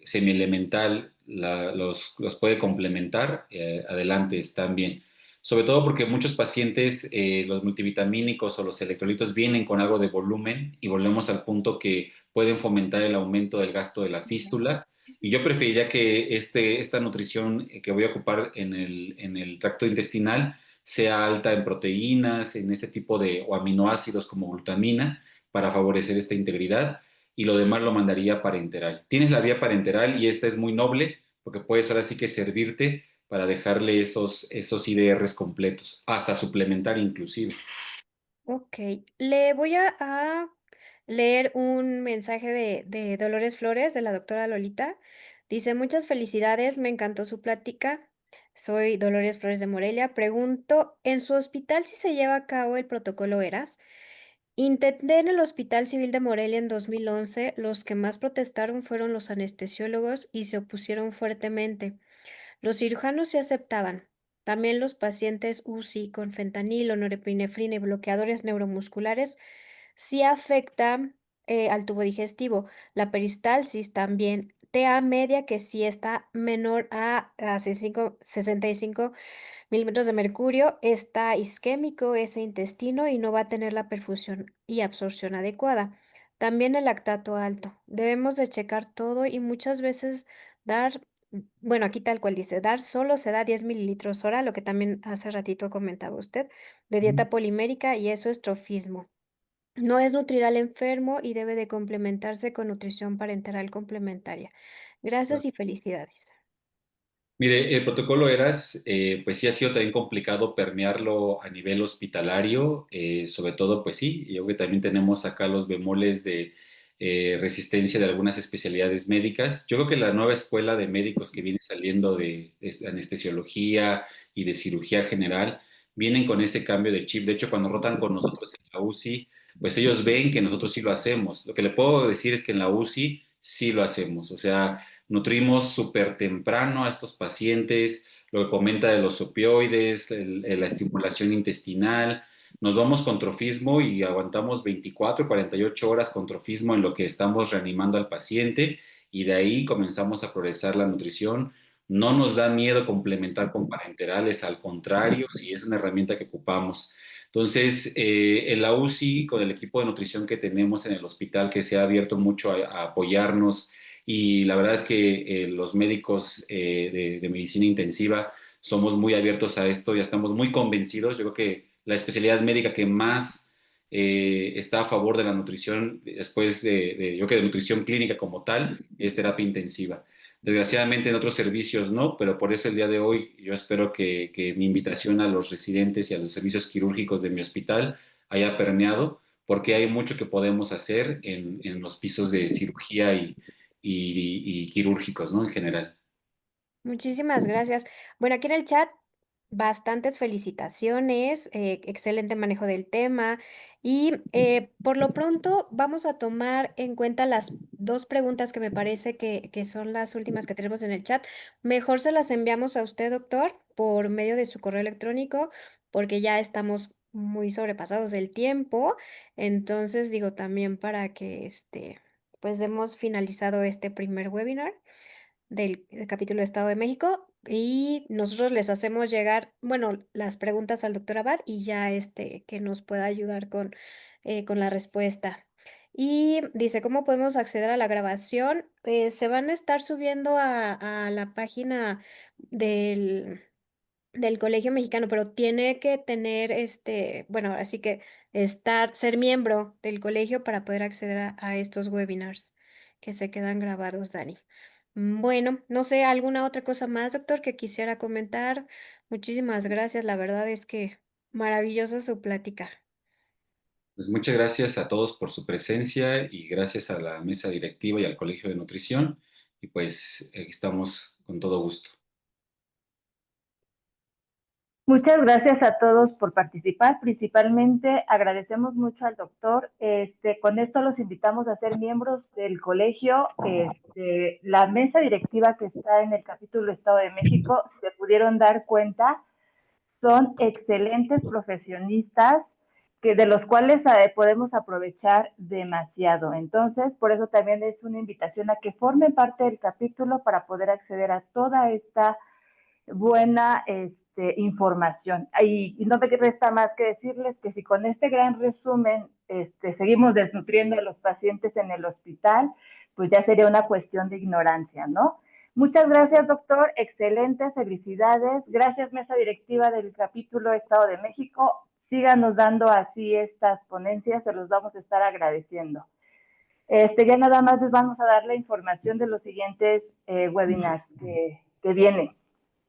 semielemental los puede complementar, adelante, están bien. Sobre todo porque muchos pacientes, los multivitamínicos o los electrolitos vienen con algo de volumen y volvemos al punto que pueden fomentar el aumento del gasto de la fístula. Y yo preferiría que esta nutrición que voy a ocupar en el tracto intestinal sea alta en proteínas, en este tipo de o aminoácidos como glutamina, para favorecer esta integridad, y lo demás lo mandaría parenteral. Tienes la vía parenteral y esta es muy noble porque puedes ahora sí que servirte para dejarle esos IDRs completos, hasta suplementar inclusive. Ok, le voy a leer un mensaje de Dolores Flores, de la doctora Lolita. Dice, muchas felicidades, me encantó su plática. Soy Dolores Flores de Morelia. Pregunto, ¿en su hospital si se lleva a cabo el protocolo ERAS? Intenté en el Hospital Civil de Morelia en 2011. Los que más protestaron fueron los anestesiólogos y se opusieron fuertemente. Los cirujanos sí aceptaban. También los pacientes UCI con fentanilo, norepinefrina y bloqueadores neuromusculares sí afecta al tubo digestivo. La peristalsis también. TA media que sí está menor a 65 milímetros de mercurio, está isquémico ese intestino y no va a tener la perfusión y absorción adecuada. También el lactato alto. Debemos de checar todo y muchas veces dar, bueno, aquí tal cual dice, dar solo se da 10 mililitros hora, lo que también hace ratito comentaba usted, de dieta polimérica y eso es trofismo. No es nutrir al enfermo y debe de complementarse con nutrición parenteral complementaria. Gracias y felicidades. Mire, el protocolo ERAS, pues sí ha sido también complicado permearlo a nivel hospitalario, sobre todo, pues sí, yo creo que también tenemos acá los bemoles de resistencia de algunas especialidades médicas. Yo creo que la nueva escuela de médicos que viene saliendo de anestesiología y de cirugía general, vienen con ese cambio de chip. De hecho, cuando rotan con nosotros en la UCI, pues ellos ven que nosotros sí lo hacemos. Lo que le puedo decir es que en la UCI sí lo hacemos, o sea, nutrimos súper temprano a estos pacientes, lo que comenta de los opioides, la estimulación intestinal. Nos vamos con trofismo y aguantamos 24, 48 horas con trofismo en lo que estamos reanimando al paciente y de ahí comenzamos a progresar la nutrición. No nos da miedo complementar con parenterales, al contrario, si es una herramienta que ocupamos. Entonces, en la UCI, con el equipo de nutrición que tenemos en el hospital, que se ha abierto mucho a apoyarnos, y la verdad es que los médicos de medicina intensiva somos muy abiertos a esto, ya estamos muy convencidos. Yo creo que la especialidad médica que más está a favor de la nutrición, después yo creo que de nutrición clínica como tal, es terapia intensiva. Desgraciadamente en otros servicios no, pero por eso el día de hoy yo espero que mi invitación a los residentes y a los servicios quirúrgicos de mi hospital haya permeado, porque hay mucho que podemos hacer en los pisos de cirugía y quirúrgicos, ¿no? En general. Muchísimas gracias. Bueno, aquí en el chat, bastantes felicitaciones, excelente manejo del tema y por lo pronto vamos a tomar en cuenta las dos preguntas que me parece que son las últimas que tenemos en el chat. Mejor se las enviamos a usted, doctor, por medio de su correo electrónico, porque ya estamos muy sobrepasados del tiempo. Entonces, digo, también para que pues hemos finalizado este primer webinar del capítulo de Estado de México y nosotros les hacemos llegar, bueno, las preguntas al doctor Abad y ya que nos pueda ayudar con la respuesta. Y dice, ¿cómo podemos acceder a la grabación? Se van a estar subiendo a la página del Colegio Mexicano, pero tiene que tener bueno, así que ser miembro del colegio para poder acceder a estos webinars que se quedan grabados, Dani. Bueno, no sé, ¿alguna otra cosa más, doctor, que quisiera comentar? Muchísimas gracias, la verdad es que maravillosa su plática. Pues muchas gracias a todos por su presencia y gracias a la mesa directiva y al Colegio de Nutrición. Y pues estamos con todo gusto. Muchas gracias a todos por participar. Principalmente agradecemos mucho al doctor. Con esto los invitamos a ser miembros del colegio. La mesa directiva que está en el capítulo Estado de México, se pudieron dar cuenta, son excelentes profesionistas de los cuales podemos aprovechar demasiado. Entonces, por eso también es una invitación a que formen parte del capítulo para poder acceder a toda esta buena información. Y no me resta más que decirles que si con este gran resumen seguimos desnutriendo a los pacientes en el hospital, pues ya sería una cuestión de ignorancia, ¿no? Muchas gracias, doctor. Excelentes, felicidades. Gracias, mesa directiva del capítulo Estado de México. Síganos dando así estas ponencias, se los vamos a estar agradeciendo. Ya nada más les vamos a dar la información de los siguientes webinars que vienen.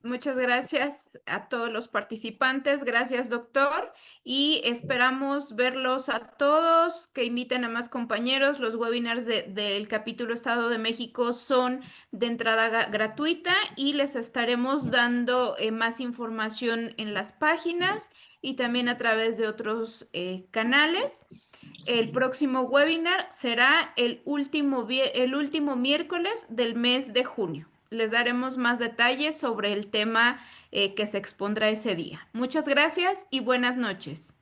Muchas gracias a todos los participantes. Gracias, doctor. Y esperamos verlos a todos, que inviten a más compañeros. Los webinars del capítulo Estado de México son de entrada gratuita y les estaremos dando más información en las páginas y también a través de otros canales. El próximo webinar será el último miércoles del mes de junio. Les daremos más detalles sobre el tema que se expondrá ese día. Muchas gracias y buenas noches.